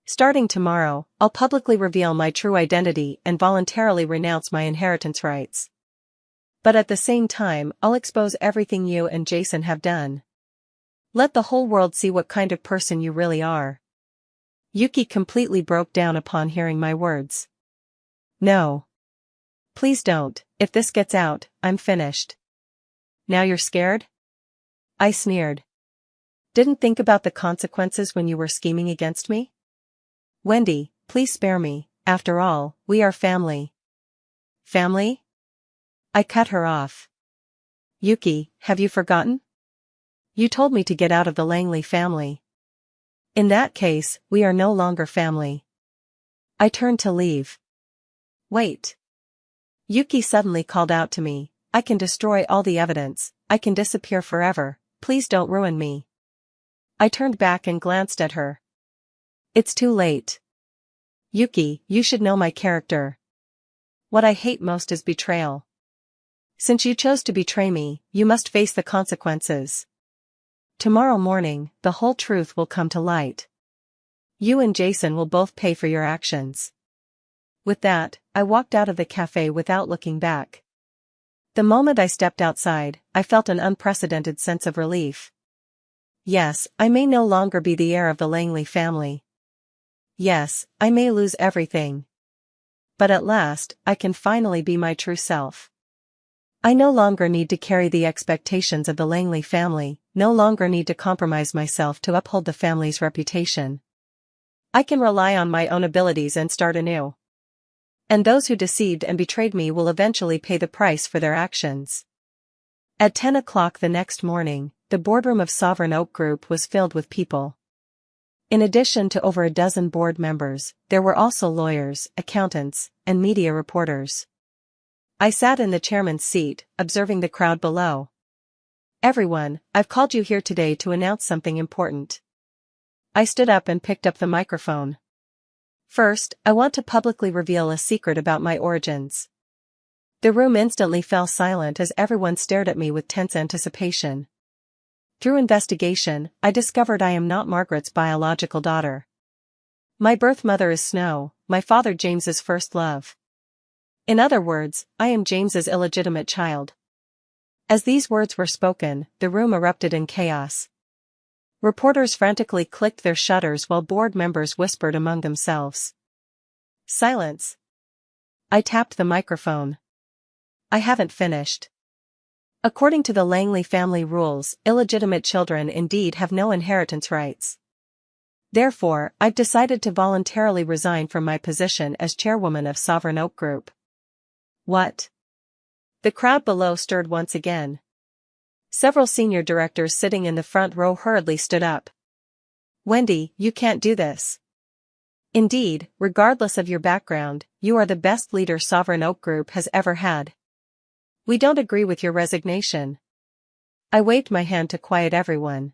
Starting tomorrow, I'll publicly reveal my true identity and voluntarily renounce my inheritance rights. But at the same time, I'll expose everything you and Jason have done. Let the whole world see what kind of person you really are. Yuki completely broke down upon hearing my words. No. Please don't, if this gets out, I'm finished. Now you're scared? I sneered. Didn't think about the consequences when you were scheming against me? Wendy, please spare me, after all, we are family. Family? I cut her off. Yuki, have you forgotten? You told me to get out of the Langley family. In that case, we are no longer family. I turned to leave. Wait. Yuki suddenly called out to me, I can destroy all the evidence, I can disappear forever, please don't ruin me. I turned back and glanced at her. It's too late. Yuki, you should know my character. What I hate most is betrayal. Since you chose to betray me, you must face the consequences. Tomorrow morning, the whole truth will come to light. You and Jason will both pay for your actions. With that, I walked out of the cafe without looking back. The moment I stepped outside, I felt an unprecedented sense of relief. Yes, I may no longer be the heir of the Langley family. Yes, I may lose everything. But at last, I can finally be my true self. I no longer need to carry the expectations of the Langley family, no longer need to compromise myself to uphold the family's reputation. I can rely on my own abilities and start anew. And those who deceived and betrayed me will eventually pay the price for their actions. At 10 o'clock the next morning, the boardroom of Sovereign Oak Group was filled with people. In addition to over a dozen board members, there were also lawyers, accountants, and media reporters. I sat in the chairman's seat, observing the crowd below. "Everyone, I've called you here today to announce something important." I stood up and picked up the microphone. "First, I want to publicly reveal a secret about my origins." The room instantly fell silent as everyone stared at me with tense anticipation. Through investigation, I discovered I am not Margaret's biological daughter. My birth mother is Snow, my father James's first love. In other words, I am James's illegitimate child. As these words were spoken, the room erupted in chaos. Reporters frantically clicked their shutters while board members whispered among themselves. "Silence." I tapped the microphone. "I haven't finished. According to the Langley family rules, illegitimate children indeed have no inheritance rights. Therefore, I've decided to voluntarily resign from my position as chairwoman of Sovereign Oak Group." "What?" The crowd below stirred once again. Several senior directors sitting in the front row hurriedly stood up. "Wendy, you can't do this. Indeed, regardless of your background, you are the best leader Sovereign Oak Group has ever had. We don't agree with your resignation." I waved my hand to quiet everyone.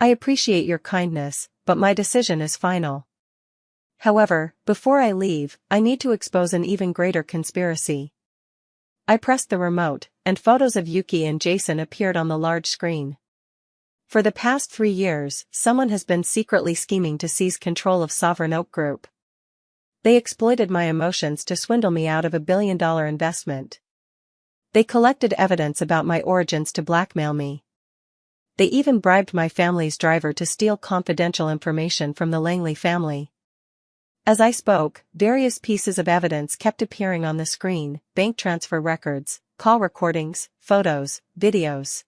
"I appreciate your kindness, but my decision is final. However, before I leave, I need to expose an even greater conspiracy." I pressed the remote, and photos of Yuki and Jason appeared on the large screen. For the past 3 years, someone has been secretly scheming to seize control of Sovereign Oak Group. They exploited my emotions to swindle me out of a billion-dollar investment. They collected evidence about my origins to blackmail me. They even bribed my family's driver to steal confidential information from the Langley family. As I spoke, various pieces of evidence kept appearing on the screen: bank transfer records, call recordings, photos, videos.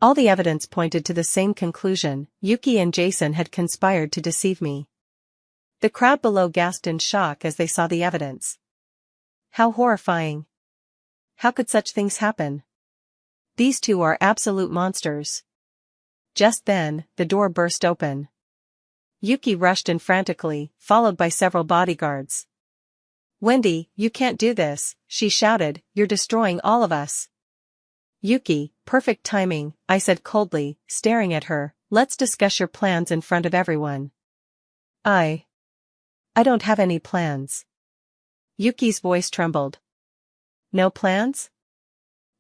All the evidence pointed to the same conclusion: Yuki and Jason had conspired to deceive me. The crowd below gasped in shock as they saw the evidence. How horrifying! How could such things happen? These two are absolute monsters. Just then, the door burst open. Yuki rushed in frantically, followed by several bodyguards. "Wendy, you can't do this," she shouted, "you're destroying all of us." "Yuki, perfect timing," I said coldly, staring at her. "Let's discuss your plans in front of everyone." I don't have any plans." Yuki's voice trembled. "No plans?"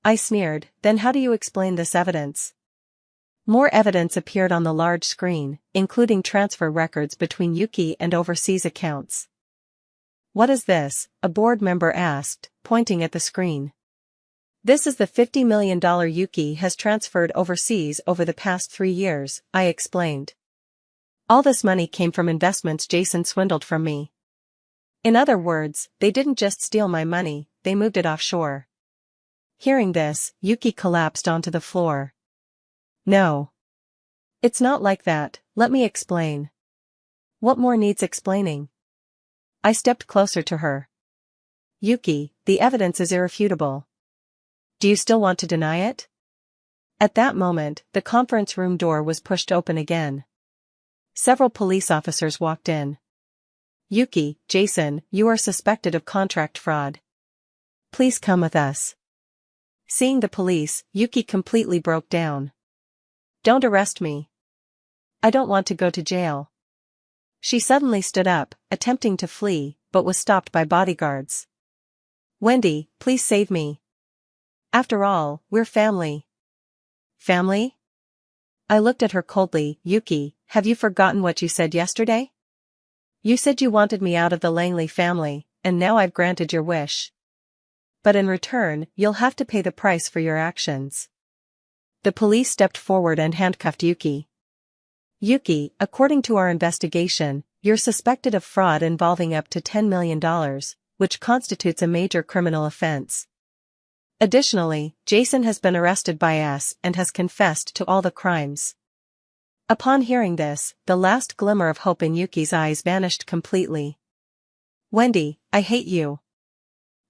I sneered. "Then how do you explain this evidence?" More evidence appeared on the large screen, including transfer records between Yuki and overseas accounts. "What is this?" a board member asked, pointing at the screen. "This is the $50 million Yuki has transferred overseas over the past 3 years, I explained. "All this money came from investments Jason swindled from me. In other words, they didn't just steal my money, they moved it offshore." Hearing this, Yuki collapsed onto the floor. "No. It's not like that, let me explain." "What more needs explaining?" I stepped closer to her. "Yuki, the evidence is irrefutable. Do you still want to deny it?" At that moment, the conference room door was pushed open again. Several police officers walked in. "Yuki, Jason, you are suspected of contract fraud. Please come with us." Seeing the police, Yuki completely broke down. "Don't arrest me. I don't want to go to jail." She suddenly stood up, attempting to flee, but was stopped by bodyguards. "Wendy, please save me. After all, we're family." "Family?" I looked at her coldly. "Yuki, have you forgotten what you said yesterday? You said you wanted me out of the Langley family, and now I've granted your wish. But in return, you'll have to pay the price for your actions." The police stepped forward and handcuffed Yuki. "Yuki, according to our investigation, you're suspected of fraud involving up to $10 million, which constitutes a major criminal offense. Additionally, Jason has been arrested by us and has confessed to all the crimes." Upon hearing this, the last glimmer of hope in Yuki's eyes vanished completely. "Wendy, I hate you.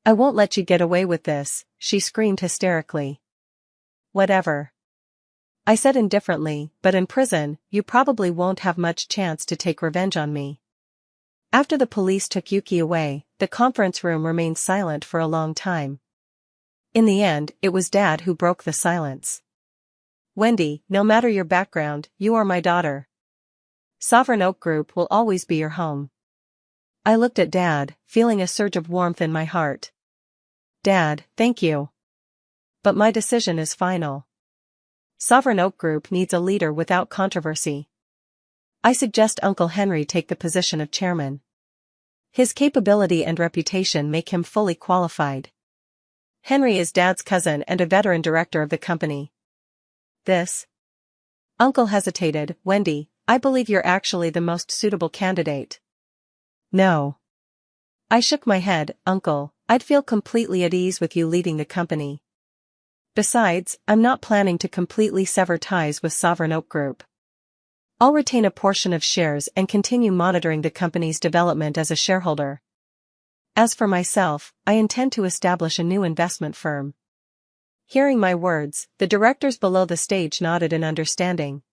I won't let you get away with this," she screamed hysterically. "Whatever. I said indifferently, but in prison, you probably won't have much chance to take revenge on me. After the police took Yuki away, the conference room remained silent for a long time. In the end, it was Dad who broke the silence. Wendy, no matter your background, you are my daughter. Sovereign Oak Group will always be your home. I looked at Dad, feeling a surge of warmth in my heart. Dad, thank you. But my decision is final. Sovereign Oak Group needs a leader without controversy. I suggest Uncle Henry take the position of chairman. His capability and reputation make him fully qualified. Henry is Dad's cousin and a veteran director of the company. This? Uncle hesitated. Wendy, I believe you're actually the most suitable candidate. No. I shook my head. Uncle, I'd feel completely at ease with you leading the company. Besides, I'm not planning to completely sever ties with Sovereign Oak Group. I'll retain a portion of shares and continue monitoring the company's development as a shareholder. As for myself, I intend to establish a new investment firm. Hearing my words, the directors below the stage nodded in understanding.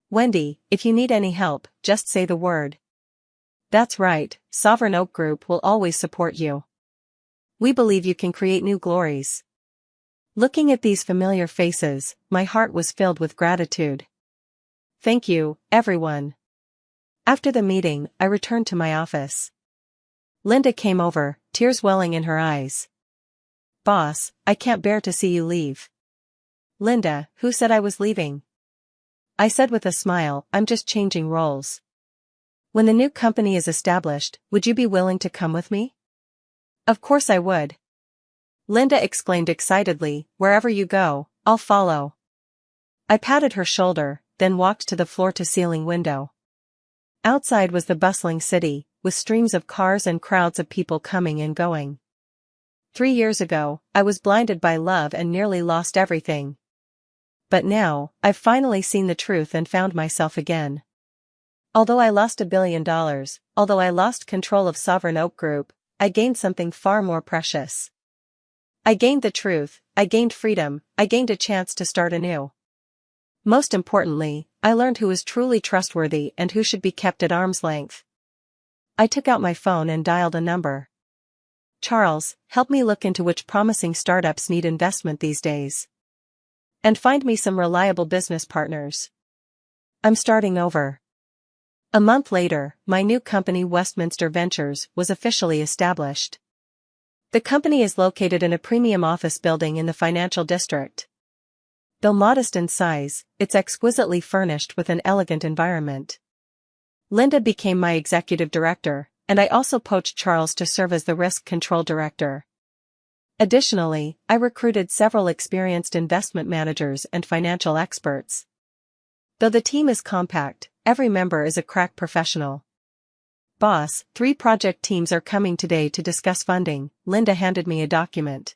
Wendy, if you need any help, just say the word. That's right, Sovereign Oak Group will always support you. We believe you can create new glories. Looking at these familiar faces, my heart was filled with gratitude. Thank you, everyone. After the meeting, I returned to my office. Linda came over, tears welling in her eyes. Boss, I can't bear to see you leave. Linda, who said I was leaving? I said with a smile, I'm just changing roles. When the new company is established, would you be willing to come with me? Of course I would. Linda exclaimed excitedly, wherever you go, I'll follow. I patted her shoulder, then walked to the floor-to-ceiling window. Outside was the bustling city, with streams of cars and crowds of people coming and going. 3 years ago, I was blinded by love and nearly lost everything. But now, I've finally seen the truth and found myself again. Although I lost $1 billion, although I lost control of Sovereign Oak Group, I gained something far more precious. I gained the truth, I gained freedom, I gained a chance to start anew. Most importantly, I learned who is truly trustworthy and who should be kept at arm's length. I took out my phone and dialed a number. Charles, help me look into which promising startups need investment these days. And find me some reliable business partners. I'm starting over. A month later, my new company Westminster Ventures was officially established. The company is located in a premium office building in the financial district. Though modest in size, it's exquisitely furnished with an elegant environment. Linda became my executive director, and I also poached Charles to serve as the risk control director. Additionally, I recruited several experienced investment managers and financial experts. Though the team is compact, every member is a crack professional. Boss, 3 project teams are coming today to discuss funding. Linda handed me a document.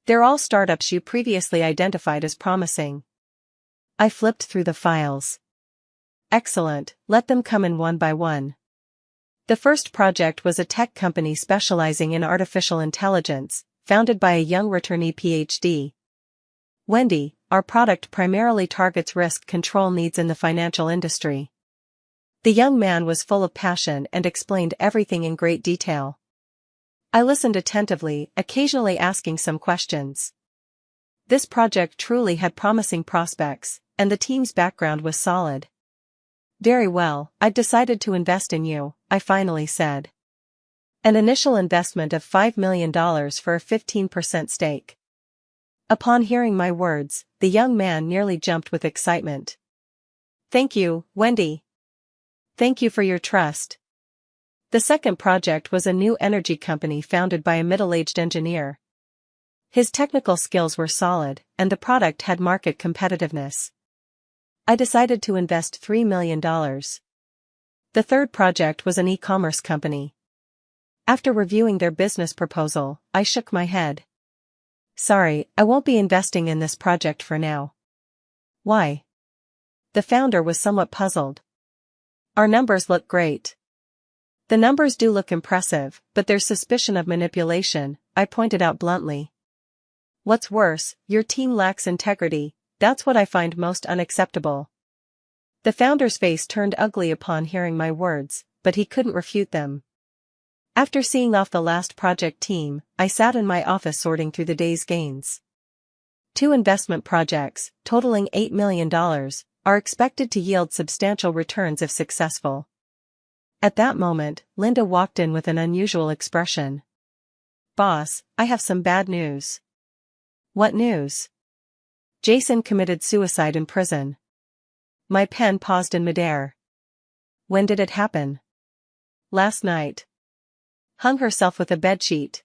They're all startups you previously identified as promising. I flipped through the files. Excellent, let them come in one by one. The first project was a tech company specializing in artificial intelligence, founded by a young returnee PhD. Wendy, our product primarily targets risk control needs in the financial industry. The young man was full of passion and explained everything in great detail. I listened attentively, occasionally asking some questions. This project truly had promising prospects, and the team's background was solid. Very well, I've decided to invest in you, I finally said. An initial investment of $5 million for a 15% stake. Upon hearing my words, the young man nearly jumped with excitement. Thank you, Wendy. Thank you for your trust. The second project was a new energy company founded by a middle-aged engineer. His technical skills were solid, and the product had market competitiveness. I decided to invest $3 million. The third project was an e-commerce company. After reviewing their business proposal, I shook my head. Sorry, I won't be investing in this project for now. Why? The founder was somewhat puzzled. Our numbers look great. The numbers do look impressive, but there's suspicion of manipulation, I pointed out bluntly. What's worse, your team lacks integrity, That's what I find most unacceptable. The founder's face turned ugly upon hearing my words, but he couldn't refute them. After seeing off the last project team, I sat in my office sorting through the day's gains. 2 investment projects, totaling $8 million, are expected to yield substantial returns if successful. At that moment, Linda walked in with an unusual expression. "Boss, I have some bad news." "What news?" "Jason committed suicide in prison." My pen paused in midair. "When did it happen?" "Last night." "Hung herself with a bedsheet."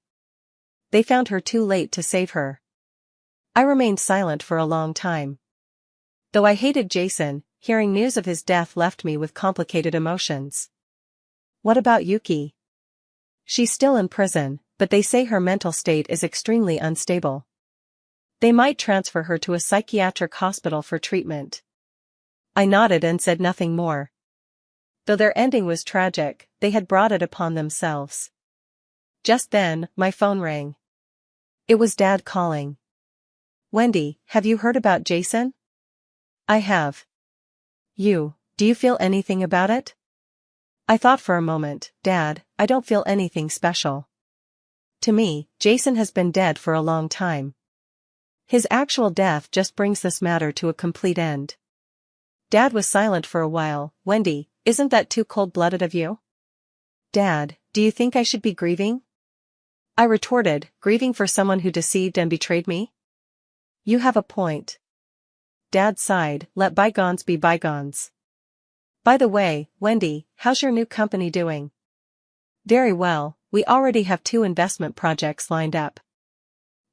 "They found her too late to save her." I remained silent for a long time. Though I hated Jason, hearing news of his death left me with complicated emotions. "What about Yuki?" "She's still in prison, but they say her mental state is extremely unstable. They might transfer her to a psychiatric hospital for treatment." I nodded and said nothing more. Though their ending was tragic, they had brought it upon themselves. Just then, my phone rang. It was Dad calling. "Wendy, have you heard about Jason?" "I have." Do you feel anything about it?" I thought for a moment. "Dad, I don't feel anything special. To me, Jason has been dead for a long time. His actual death just brings this matter to a complete end." Dad was silent for a while. "Wendy, isn't that too cold-blooded of you?" "Dad, do you think I should be grieving?" I retorted, "Grieving for someone who deceived and betrayed me?" "You have a point." Dad sighed, "Let bygones be bygones. By the way, Wendy, how's your new company doing?" "Very well, we already have 2 investment projects lined up."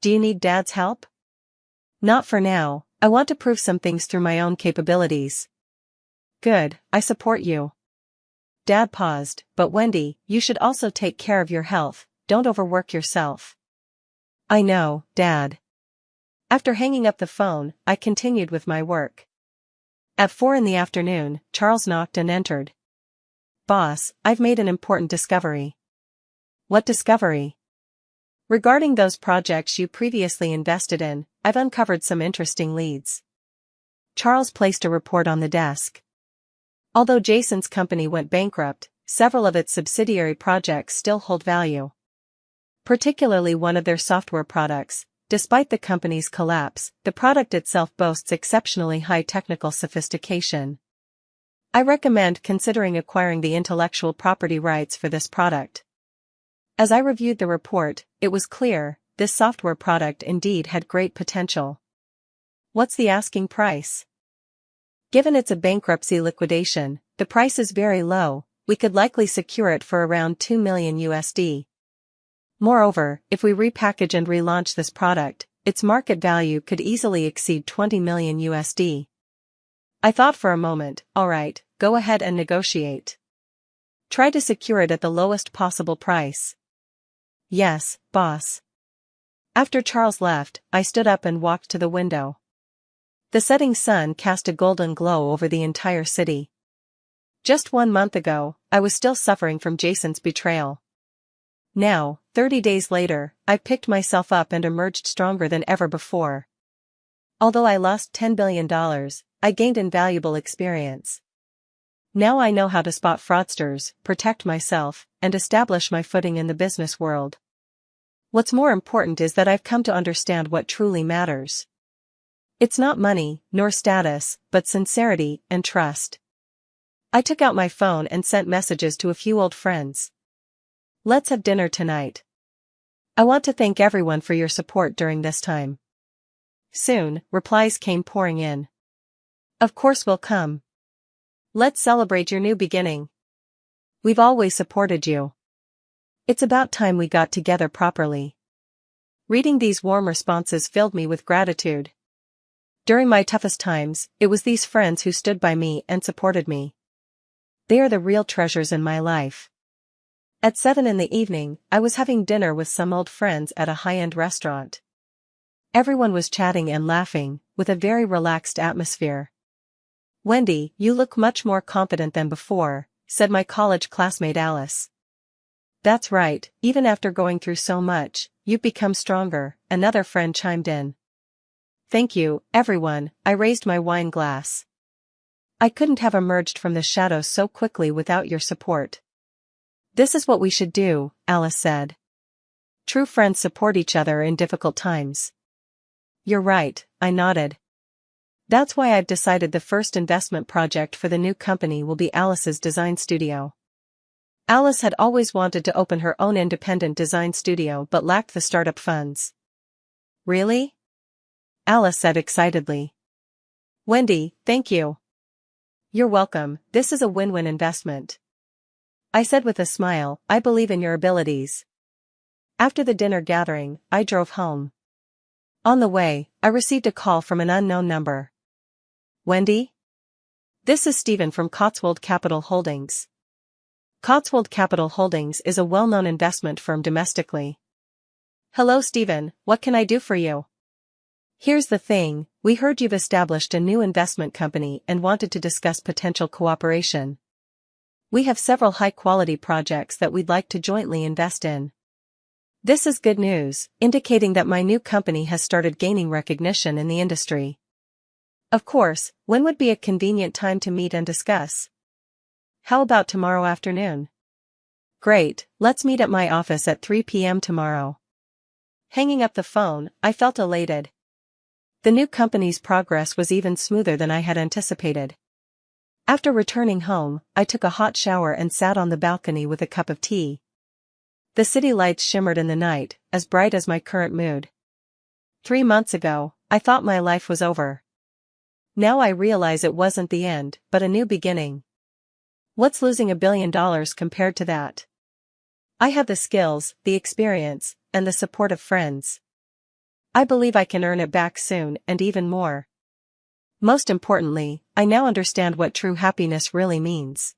"Do you need Dad's help?" "Not for now, I want to prove some things through my own capabilities." "Good, I support you." Dad paused, "But Wendy, you should also take care of your health, don't overwork yourself." "I know, Dad." After hanging up the phone, I continued with my work. At 4 in the afternoon, Charles knocked and entered. "Boss, I've made an important discovery." "What discovery?" "Regarding those projects you previously invested in, I've uncovered some interesting leads." Charles placed a report on the desk. Although Jason's company went bankrupt, several of its subsidiary projects still hold value. Particularly one of their software products. Despite the company's collapse, the product itself boasts exceptionally high technical sophistication. I recommend considering acquiring the intellectual property rights for this product. As I reviewed the report, it was clear, this software product indeed had great potential. "What's the asking price?" "Given it's a bankruptcy liquidation, the price is very low, we could likely secure it for around $2 million USD. Moreover, if we repackage and relaunch this product, its market value could easily exceed $20 million USD. I thought for a moment. "All right, go ahead and negotiate. Try to secure it at the lowest possible price." "Yes, boss." After Charles left, I stood up and walked to the window. The setting sun cast a golden glow over the entire city. Just 1 month ago, I was still suffering from Jason's betrayal. Now, 30 days later, I picked myself up and emerged stronger than ever before. Although I lost $10 billion, I gained invaluable experience. Now I know how to spot fraudsters, protect myself, and establish my footing in the business world. What's more important is that I've come to understand what truly matters. It's not money, nor status, but sincerity and trust. I took out my phone and sent messages to a few old friends. "Let's have dinner tonight. I want to thank everyone for your support during this time." Soon, replies came pouring in. "Of course we'll come. Let's celebrate your new beginning. We've always supported you. It's about time we got together properly." Reading these warm responses filled me with gratitude. During my toughest times, it was these friends who stood by me and supported me. They are the real treasures in my life. At 7 in the evening, I was having dinner with some old friends at a high-end restaurant. Everyone was chatting and laughing, with a very relaxed atmosphere. "Wendy, you look much more confident than before," said my college classmate Alice. "That's right, even after going through so much, you've become stronger," another friend chimed in. Thank you, everyone, I raised my wine glass. I couldn't have emerged from the shadows so quickly without your support. This is what we should do, Alice said. True friends support each other in difficult times. You're right, I nodded. That's why I've decided the first investment project for the new company will be Alice's design studio. Alice had always wanted to open her own independent design studio but lacked the startup funds. Really? Alice said excitedly. Wendy, thank you. You're welcome, this is a win-win investment. I said with a smile, I believe in your abilities. After the dinner gathering, I drove home. On the way, I received a call from an unknown number. Wendy? This is Stephen from Cotswold Capital Holdings. Cotswold Capital Holdings is a well-known investment firm domestically. Hello Stephen, what can I do for you? Here's the thing, we heard you've established a new investment company and wanted to discuss potential cooperation. We have several high-quality projects that we'd like to jointly invest in. This is good news, indicating that my new company has started gaining recognition in the industry. Of course, when would be a convenient time to meet and discuss? How about tomorrow afternoon? Great, let's meet at my office at 3 p.m. tomorrow. Hanging up the phone, I felt elated. The new company's progress was even smoother than I had anticipated. After returning home, I took a hot shower and sat on the balcony with a cup of tea. The city lights shimmered in the night, as bright as my current mood. 3 months ago, I thought my life was over. Now I realize it wasn't the end, but a new beginning. What's losing $1 billion compared to that? I have the skills, the experience, and the support of friends. I believe I can earn it back soon and even more. Most importantly, I now understand what true happiness really means.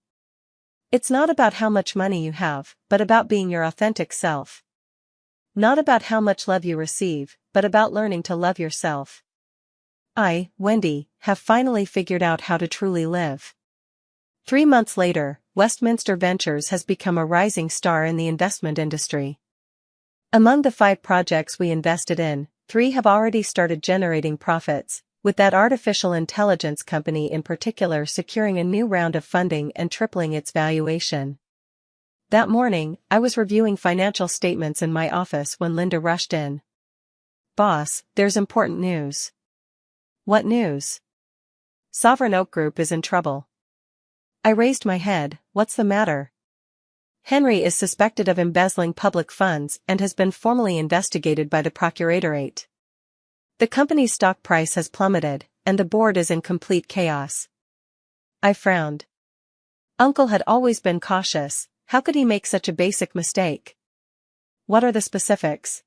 It's not about how much money you have, but about being your authentic self. Not about how much love you receive, but about learning to love yourself. I, Wendy, have finally figured out how to truly live. 3 months later, Westminster Ventures has become a rising star in the investment industry. Among the 5 projects we invested in, 3 have already started generating profits, with that artificial intelligence company in particular securing a new round of funding and tripling its valuation. That morning, I was reviewing financial statements in my office when Linda rushed in. Boss, there's important news. What news? Sovereign Oak Group is in trouble. I raised my head, what's the matter? Henry is suspected of embezzling public funds and has been formally investigated by the Procuratorate. The company's stock price has plummeted, and the board is in complete chaos. I frowned. Uncle had always been cautious, how could he make such a basic mistake? What are the specifics?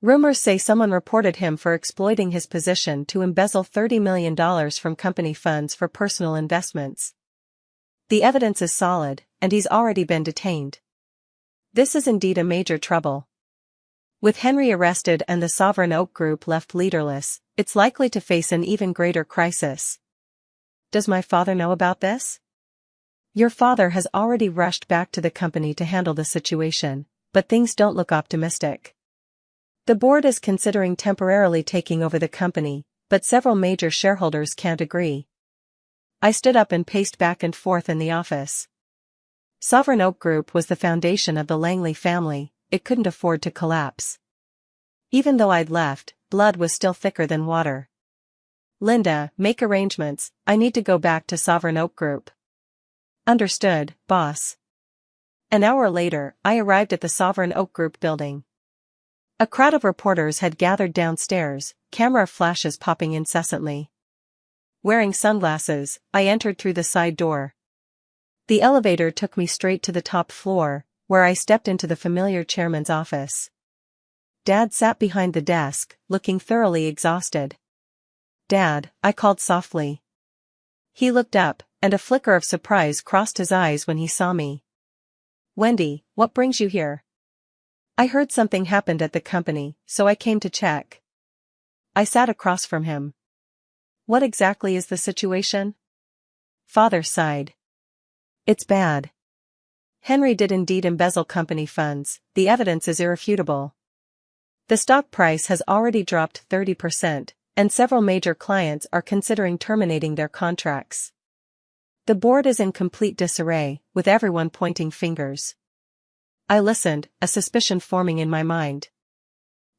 Rumors say someone reported him for exploiting his position to embezzle $30 million from company funds for personal investments. The evidence is solid, and he's already been detained. This is indeed a major trouble. With Henry arrested and the Sovereign Oak Group left leaderless, it's likely to face an even greater crisis. Does my father know about this? Your father has already rushed back to the company to handle the situation, but things don't look optimistic. The board is considering temporarily taking over the company, but several major shareholders can't agree. I stood up and paced back and forth in the office. Sovereign Oak Group was the foundation of the Langley family, it couldn't afford to collapse. Even though I'd left, blood was still thicker than water. Linda, make arrangements, I need to go back to Sovereign Oak Group. Understood, boss. An hour later, I arrived at the Sovereign Oak Group building. A crowd of reporters had gathered downstairs, camera flashes popping incessantly. Wearing sunglasses, I entered through the side door. The elevator took me straight to the top floor, where I stepped into the familiar chairman's office. Dad sat behind the desk, looking thoroughly exhausted. Dad, I called softly. He looked up, and a flicker of surprise crossed his eyes when he saw me. Wendy, what brings you here? I heard something happened at the company, so I came to check. I sat across from him. What exactly is the situation? Father sighed. It's bad. Henry did indeed embezzle company funds, the evidence is irrefutable. The stock price has already dropped 30%, and several major clients are considering terminating their contracts. The board is in complete disarray, with everyone pointing fingers. I listened, a suspicion forming in my mind.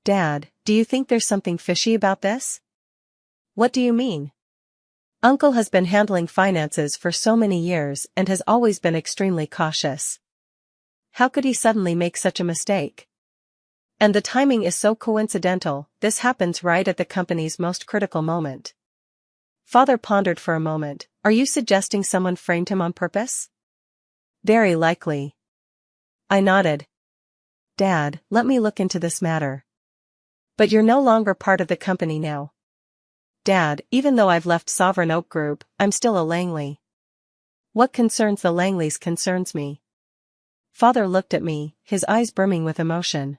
Dad, do you think there's something fishy about this? What do you mean? Uncle has been handling finances for so many years and has always been extremely cautious. How could he suddenly make such a mistake? And the timing is so coincidental, this happens right at the company's most critical moment. Father pondered for a moment. Are you suggesting someone framed him on purpose? Very likely. I nodded. Dad, let me look into this matter. But you're no longer part of the company now. Dad, even though I've left Sovereign Oak Group, I'm still a Langley. What concerns the Langleys concerns me. Father looked at me, his eyes brimming with emotion.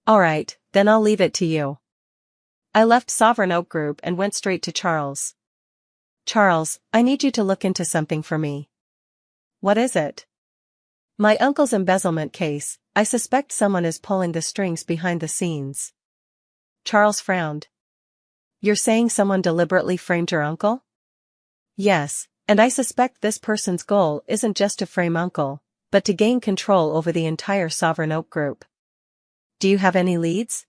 All right, then I'll leave it to you. I left Sovereign Oak Group and went straight to Charles. Charles, I need you to look into something for me. What is it? My uncle's embezzlement case. I suspect someone is pulling the strings behind the scenes. Charles frowned. You're saying someone deliberately framed your uncle? Yes, and I suspect this person's goal isn't just to frame Uncle, but to gain control over the entire Sovereign Oak Group. Do you have any leads?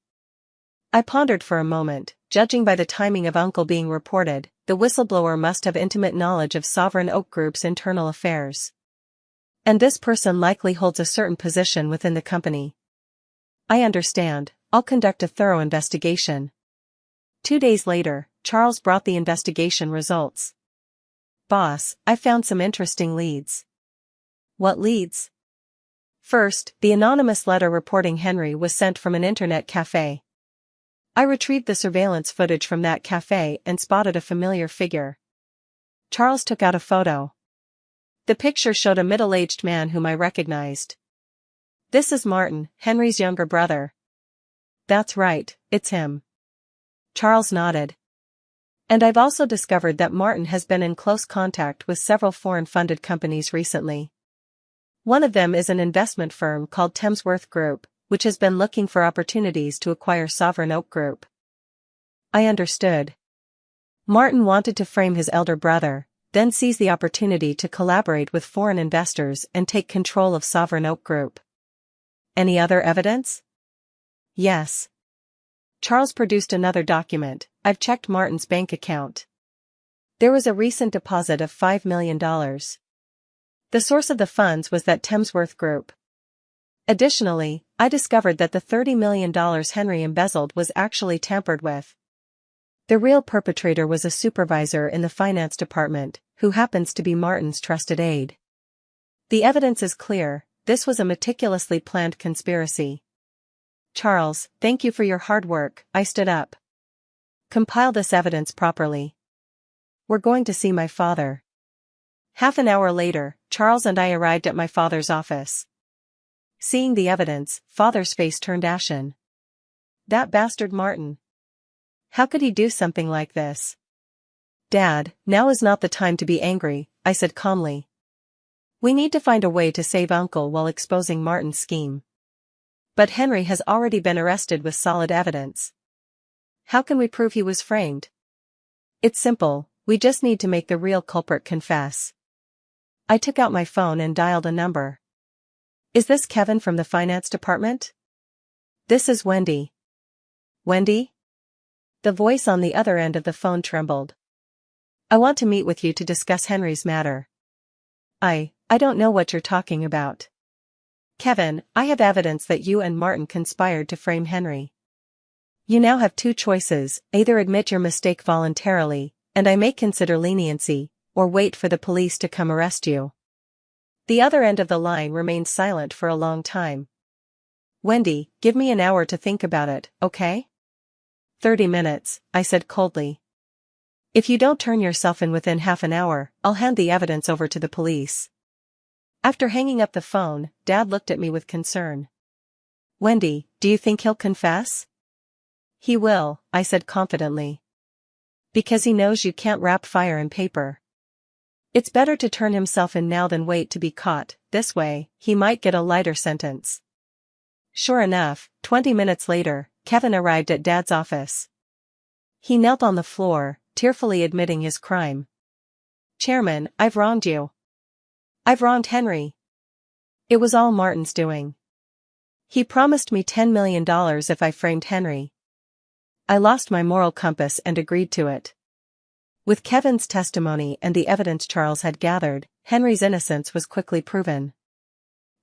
I pondered for a moment. Judging by the timing of Uncle being reported, the whistleblower must have intimate knowledge of Sovereign Oak Group's internal affairs. And this person likely holds a certain position within the company. I understand. I'll conduct a thorough investigation. 2 days later, Charles brought the investigation results. Boss, I found some interesting leads. What leads? First, the anonymous letter reporting Henry was sent from an internet cafe. I retrieved the surveillance footage from that cafe and spotted a familiar figure. Charles took out a photo. The picture showed a middle-aged man whom I recognized. This is Martin, Henry's younger brother. That's right, it's him. Charles nodded. And I've also discovered that Martin has been in close contact with several foreign-funded companies recently. One of them is an investment firm called Thamesworth Group, which has been looking for opportunities to acquire Sovereign Oak Group. I understood. Martin wanted to frame his elder brother, then seize the opportunity to collaborate with foreign investors and take control of Sovereign Oak Group. Any other evidence? Yes. Charles produced another document. I've checked Martin's bank account. There was a recent deposit of $5 million. The source of the funds was that Thamesworth Group. Additionally, I discovered that the $30 million Henry embezzled was actually tampered with. The real perpetrator was a supervisor in the finance department, who happens to be Martin's trusted aide. The evidence is clear. This was a meticulously planned conspiracy. Charles, thank you for your hard work. I stood up. Compile this evidence properly. We're going to see my father. Half an hour later, Charles and I arrived at my father's office. Seeing the evidence, Father's face turned ashen. That bastard Martin. How could he do something like this? Dad, now is not the time to be angry, I said calmly. We need to find a way to save Uncle while exposing Martin's scheme. But Henry has already been arrested with solid evidence. How can we prove he was framed? It's simple, we just need to make the real culprit confess. I took out my phone and dialed a number. Is this Kevin from the finance department? This is Wendy. Wendy? The voice on the other end of the phone trembled. I want to meet with you to discuss Henry's matter. I don't know what you're talking about. Kevin, I have evidence that you and Martin conspired to frame Henry. You now have two choices, either admit your mistake voluntarily, and I may consider leniency, or wait for the police to come arrest you. The other end of the line remained silent for a long time. Wendy, give me an hour to think about it, okay? 30 minutes, I said coldly. If you don't turn yourself in within half an hour, I'll hand the evidence over to the police. After hanging up the phone, Dad looked at me with concern. Wendy, do you think he'll confess? He will, I said confidently. Because he knows you can't wrap fire in paper. It's better to turn himself in now than wait to be caught. This way, he might get a lighter sentence. Sure enough, 20 minutes later, Kevin arrived at Dad's office. He knelt on the floor, tearfully admitting his crime. Chairman, I've wronged you. I've wronged Henry. It was all Martin's doing. He promised me $10 million if I framed Henry. I lost my moral compass and agreed to it. With Kevin's testimony and the evidence Charles had gathered, Henry's innocence was quickly proven.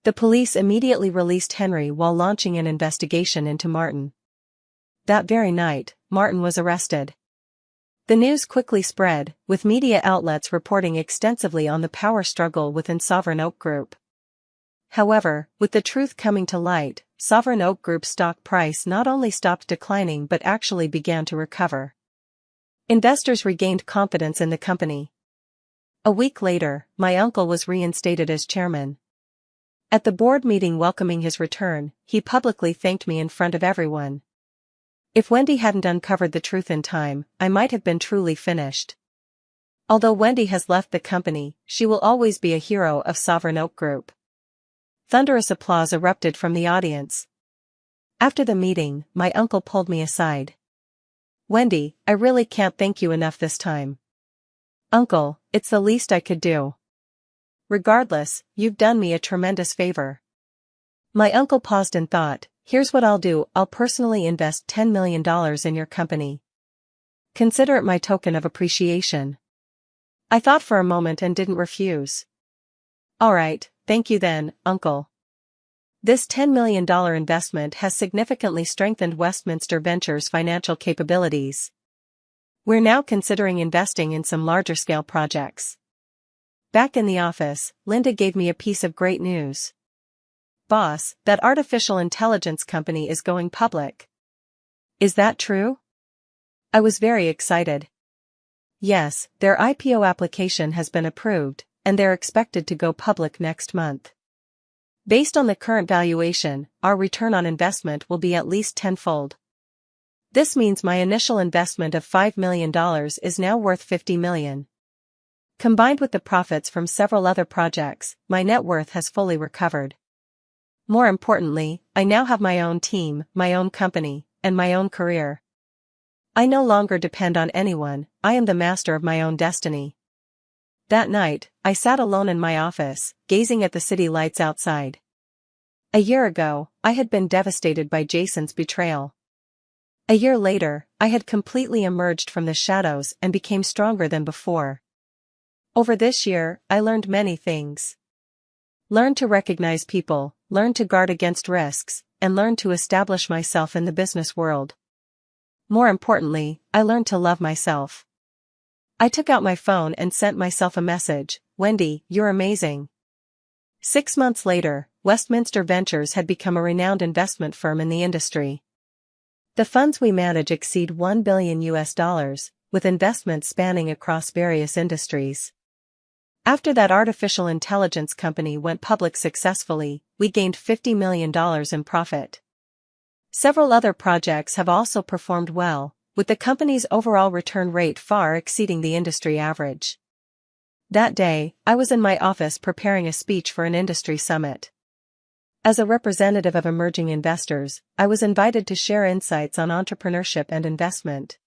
The police immediately released Henry while launching an investigation into Martin. That very night, Martin was arrested. The news quickly spread, with media outlets reporting extensively on the power struggle within Sovereign Oak Group. However, with the truth coming to light, Sovereign Oak Group's stock price not only stopped declining but actually began to recover. Investors regained confidence in the company. A week later, my uncle was reinstated as chairman. At the board meeting welcoming his return, he publicly thanked me in front of everyone. If Wendy hadn't uncovered the truth in time, I might have been truly finished. Although Wendy has left the company, she will always be a hero of Sovereign Oak Group. Thunderous applause erupted from the audience. After the meeting, my uncle pulled me aside. Wendy, I really can't thank you enough this time. Uncle, it's the least I could do. Regardless, you've done me a tremendous favor. My uncle paused and thought, here's what I'll do, I'll personally invest $10 million in your company. Consider it my token of appreciation. I thought for a moment and didn't refuse. All right, thank you then, Uncle. This $10 million investment has significantly strengthened Westminster Ventures' financial capabilities. We're now considering investing in some larger-scale projects. Back in the office, Linda gave me a piece of great news. Boss, that artificial intelligence company is going public. Is that true? I was very excited. Yes, their IPO application has been approved, and they're expected to go public next month. Based on the current valuation, our return on investment will be at least tenfold. This means my initial investment of $5 million is now worth $50 million. Combined with the profits from several other projects, my net worth has fully recovered. More importantly, I now have my own team, my own company, and my own career. I no longer depend on anyone, I am the master of my own destiny. That night, I sat alone in my office, gazing at the city lights outside. A year ago, I had been devastated by Jason's betrayal. A year later, I had completely emerged from the shadows and became stronger than before. Over this year, I learned many things. Learned to recognize people, learned to guard against risks, and learned to establish myself in the business world. More importantly, I learned to love myself. I took out my phone and sent myself a message, Wendy, you're amazing. 6 months later, Westminster Ventures had become a renowned investment firm in the industry. The funds we manage exceed $1 billion, with investments spanning across various industries. After that artificial intelligence company went public successfully, we gained $50 million in profit. Several other projects have also performed well, with the company's overall return rate far exceeding the industry average. That day, I was in my office preparing a speech for an industry summit. As a representative of emerging investors, I was invited to share insights on entrepreneurship and investment.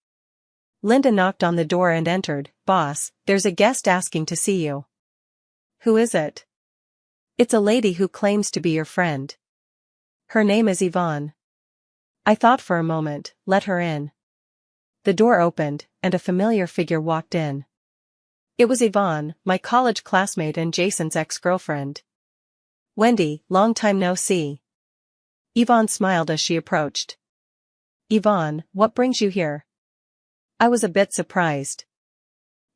Linda knocked on the door and entered. Boss, there's a guest asking to see you. Who is it? It's a lady who claims to be your friend. Her name is Yvonne. I thought for a moment, let her in. The door opened, and a familiar figure walked in. It was Yvonne, my college classmate and Jason's ex-girlfriend. Wendy, long time no see. Yvonne smiled as she approached. Yvonne, what brings you here? I was a bit surprised.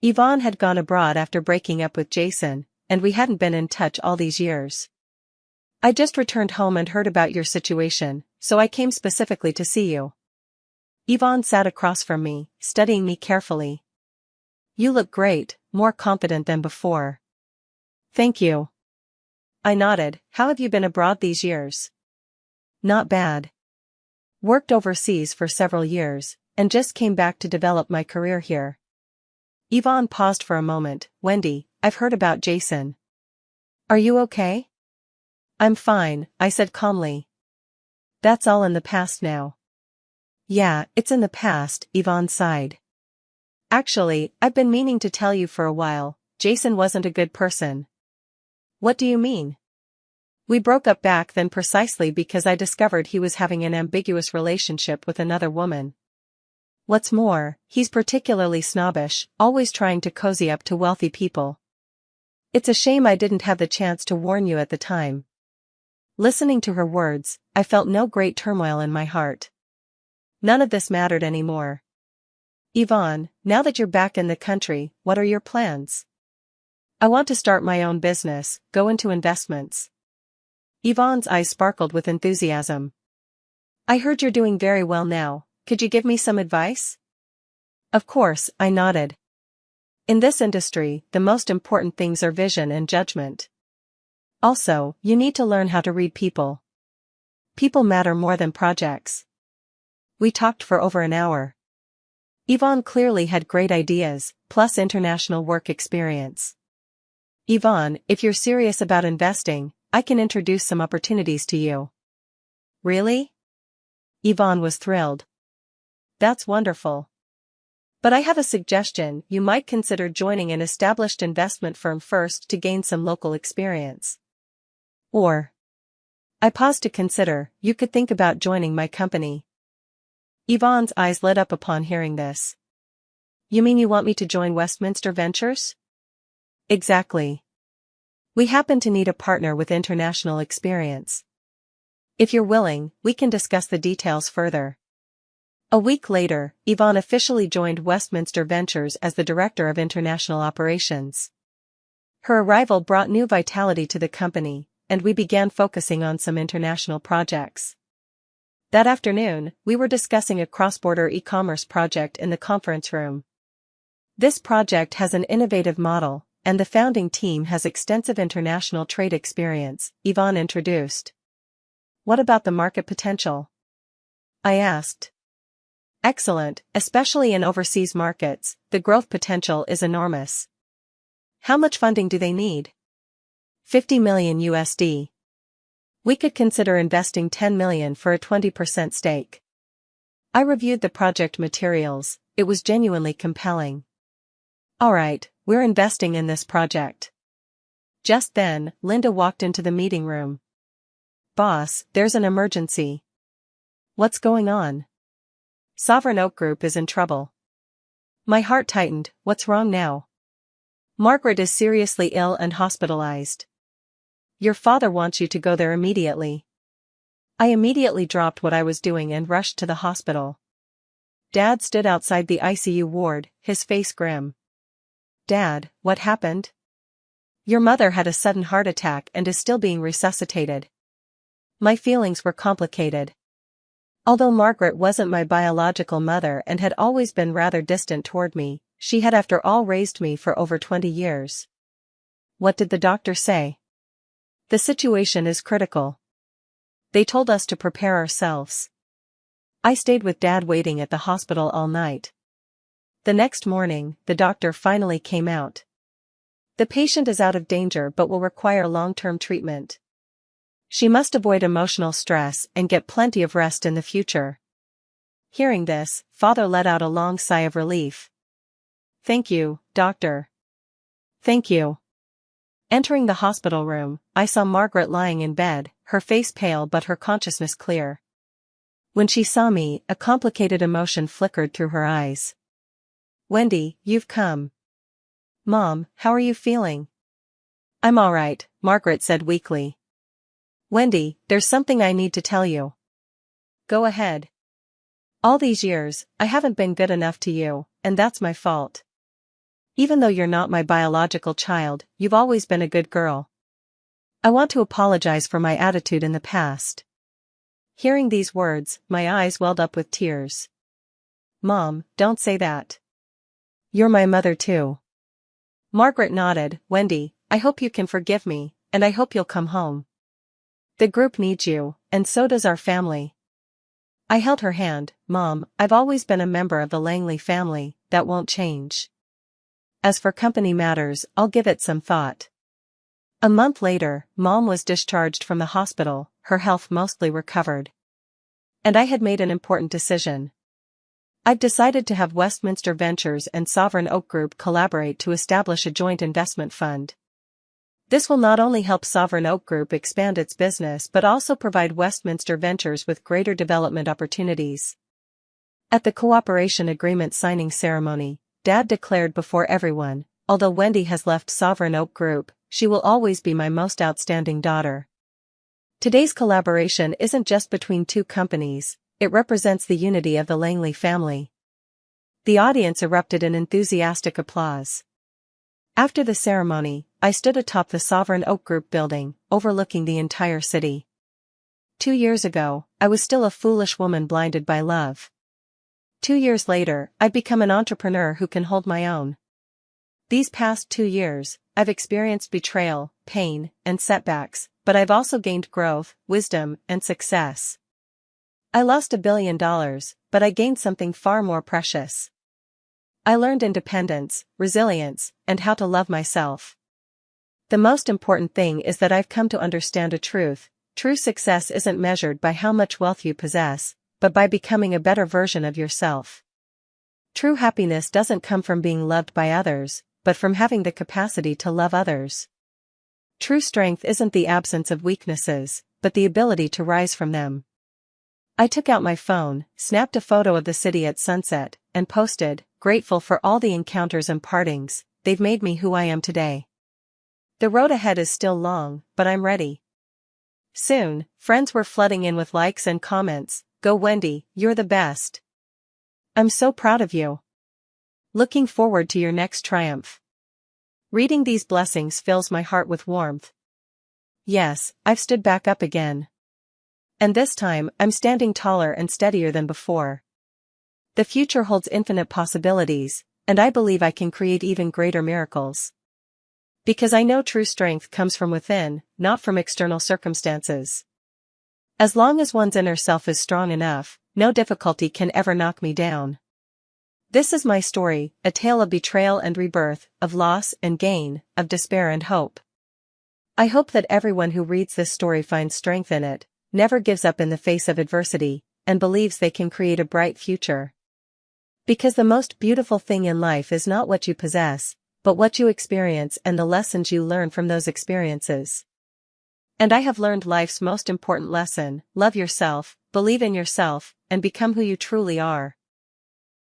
Yvonne had gone abroad after breaking up with Jason, and we hadn't been in touch all these years. I just returned home and heard about your situation, so I came specifically to see you. Yvonne sat across from me, studying me carefully. You look great, more confident than before. Thank you. I nodded. How have you been abroad these years? Not bad. Worked overseas for several years, and just came back to develop my career here. Yvonne paused for a moment. Wendy, I've heard about Jason. Are you okay? I'm fine, I said calmly. That's all in the past now. Yeah, it's in the past, Yvonne sighed. Actually, I've been meaning to tell you for a while, Jason wasn't a good person. What do you mean? We broke up back then precisely because I discovered he was having an ambiguous relationship with another woman. What's more, he's particularly snobbish, always trying to cozy up to wealthy people. It's a shame I didn't have the chance to warn you at the time. Listening to her words, I felt no great turmoil in my heart. None of this mattered anymore. Yvonne, now that you're back in the country, what are your plans? I want to start my own business, go into investments. Yvonne's eyes sparkled with enthusiasm. I heard you're doing very well now, could you give me some advice? Of course, I nodded. In this industry, the most important things are vision and judgment. Also, you need to learn how to read people. People matter more than projects. We talked for over an hour. Yvonne clearly had great ideas, plus international work experience. Yvonne, if you're serious about investing, I can introduce some opportunities to you. Really? Yvonne was thrilled. That's wonderful. But I have a suggestion, you might consider joining an established investment firm first to gain some local experience. Or, I paused to consider, you could think about joining my company. Yvonne's eyes lit up upon hearing this. You mean you want me to join Westminster Ventures? Exactly. We happen to need a partner with international experience. If you're willing, we can discuss the details further. A week later, Yvonne officially joined Westminster Ventures as the Director of International Operations. Her arrival brought new vitality to the company, and we began focusing on some international projects. That afternoon, we were discussing a cross-border e-commerce project in the conference room. This project has an innovative model, and the founding team has extensive international trade experience, Yvonne introduced. What about the market potential? I asked. Excellent, especially in overseas markets, the growth potential is enormous. How much funding do they need? 50 million USD. We could consider investing 10 million for a 20% stake. I reviewed the project materials, it was genuinely compelling. Alright, we're investing in this project. Just then, Linda walked into the meeting room. Boss, there's an emergency. What's going on? Sovereign Oak Group is in trouble. My heart tightened, what's wrong now? Margaret is seriously ill and hospitalized. Your father wants you to go there immediately. I immediately dropped what I was doing and rushed to the hospital. Dad stood outside the ICU ward, his face grim. Dad, what happened? Your mother had a sudden heart attack and is still being resuscitated. My feelings were complicated. Although Margaret wasn't my biological mother and had always been rather distant toward me, she had after all raised me for over 20 years. What did the doctor say? The situation is critical. They told us to prepare ourselves. I stayed with Dad waiting at the hospital all night. The next morning, the doctor finally came out. The patient is out of danger but will require long-term treatment. She must avoid emotional stress and get plenty of rest in the future. Hearing this, Father let out a long sigh of relief. Thank you, doctor. Thank you. Entering the hospital room, I saw Margaret lying in bed, her face pale but her consciousness clear. When she saw me, a complicated emotion flickered through her eyes. Wendy, you've come. Mom, how are you feeling? I'm all right, Margaret said weakly. Wendy, there's something I need to tell you. Go ahead. All these years, I haven't been good enough to you, and that's my fault. Even though you're not my biological child, you've always been a good girl. I want to apologize for my attitude in the past. Hearing these words, my eyes welled up with tears. Mom, don't say that. You're my mother too. Margaret nodded. Wendy, I hope you can forgive me, and I hope you'll come home. The group needs you, and so does our family. I held her hand. Mom, I've always been a member of the Langley family, that won't change. As for company matters, I'll give it some thought. A month later, Mom was discharged from the hospital, her health mostly recovered. And I had made an important decision. I've decided to have Westminster Ventures and Sovereign Oak Group collaborate to establish a joint investment fund. This will not only help Sovereign Oak Group expand its business but also provide Westminster Ventures with greater development opportunities. At the cooperation agreement signing ceremony, Dad declared before everyone, although Wendy has left Sovereign Oak Group, she will always be my most outstanding daughter. Today's collaboration isn't just between two companies, it represents the unity of the Langley family. The audience erupted in enthusiastic applause. After the ceremony, I stood atop the Sovereign Oak Group building, overlooking the entire city. 2 years ago, I was still a foolish woman blinded by love. 2 years later, I'd become an entrepreneur who can hold my own. These past 2 years, I've experienced betrayal, pain, and setbacks, but I've also gained growth, wisdom, and success. I lost $1 billion, but I gained something far more precious. I learned independence, resilience, and how to love myself. The most important thing is that I've come to understand a truth: true success isn't measured by how much wealth you possess, but by becoming a better version of yourself. True happiness doesn't come from being loved by others, but from having the capacity to love others. True strength isn't the absence of weaknesses, but the ability to rise from them. I took out my phone, snapped a photo of the city at sunset, and posted, "Grateful for all the encounters and partings, they've made me who I am today." The road ahead is still long, but I'm ready. Soon, friends were flooding in with likes and comments. "Go Wendy, you're the best. I'm so proud of you. Looking forward to your next triumph." Reading these blessings fills my heart with warmth. Yes, I've stood back up again. And this time, I'm standing taller and steadier than before. The future holds infinite possibilities, and I believe I can create even greater miracles. Because I know true strength comes from within, not from external circumstances. As long as one's inner self is strong enough, no difficulty can ever knock me down. This is my story, a tale of betrayal and rebirth, of loss and gain, of despair and hope. I hope that everyone who reads this story finds strength in it, never gives up in the face of adversity, and believes they can create a bright future. Because the most beautiful thing in life is not what you possess, but what you experience and the lessons you learn from those experiences. And I have learned life's most important lesson: love yourself, believe in yourself, and become who you truly are.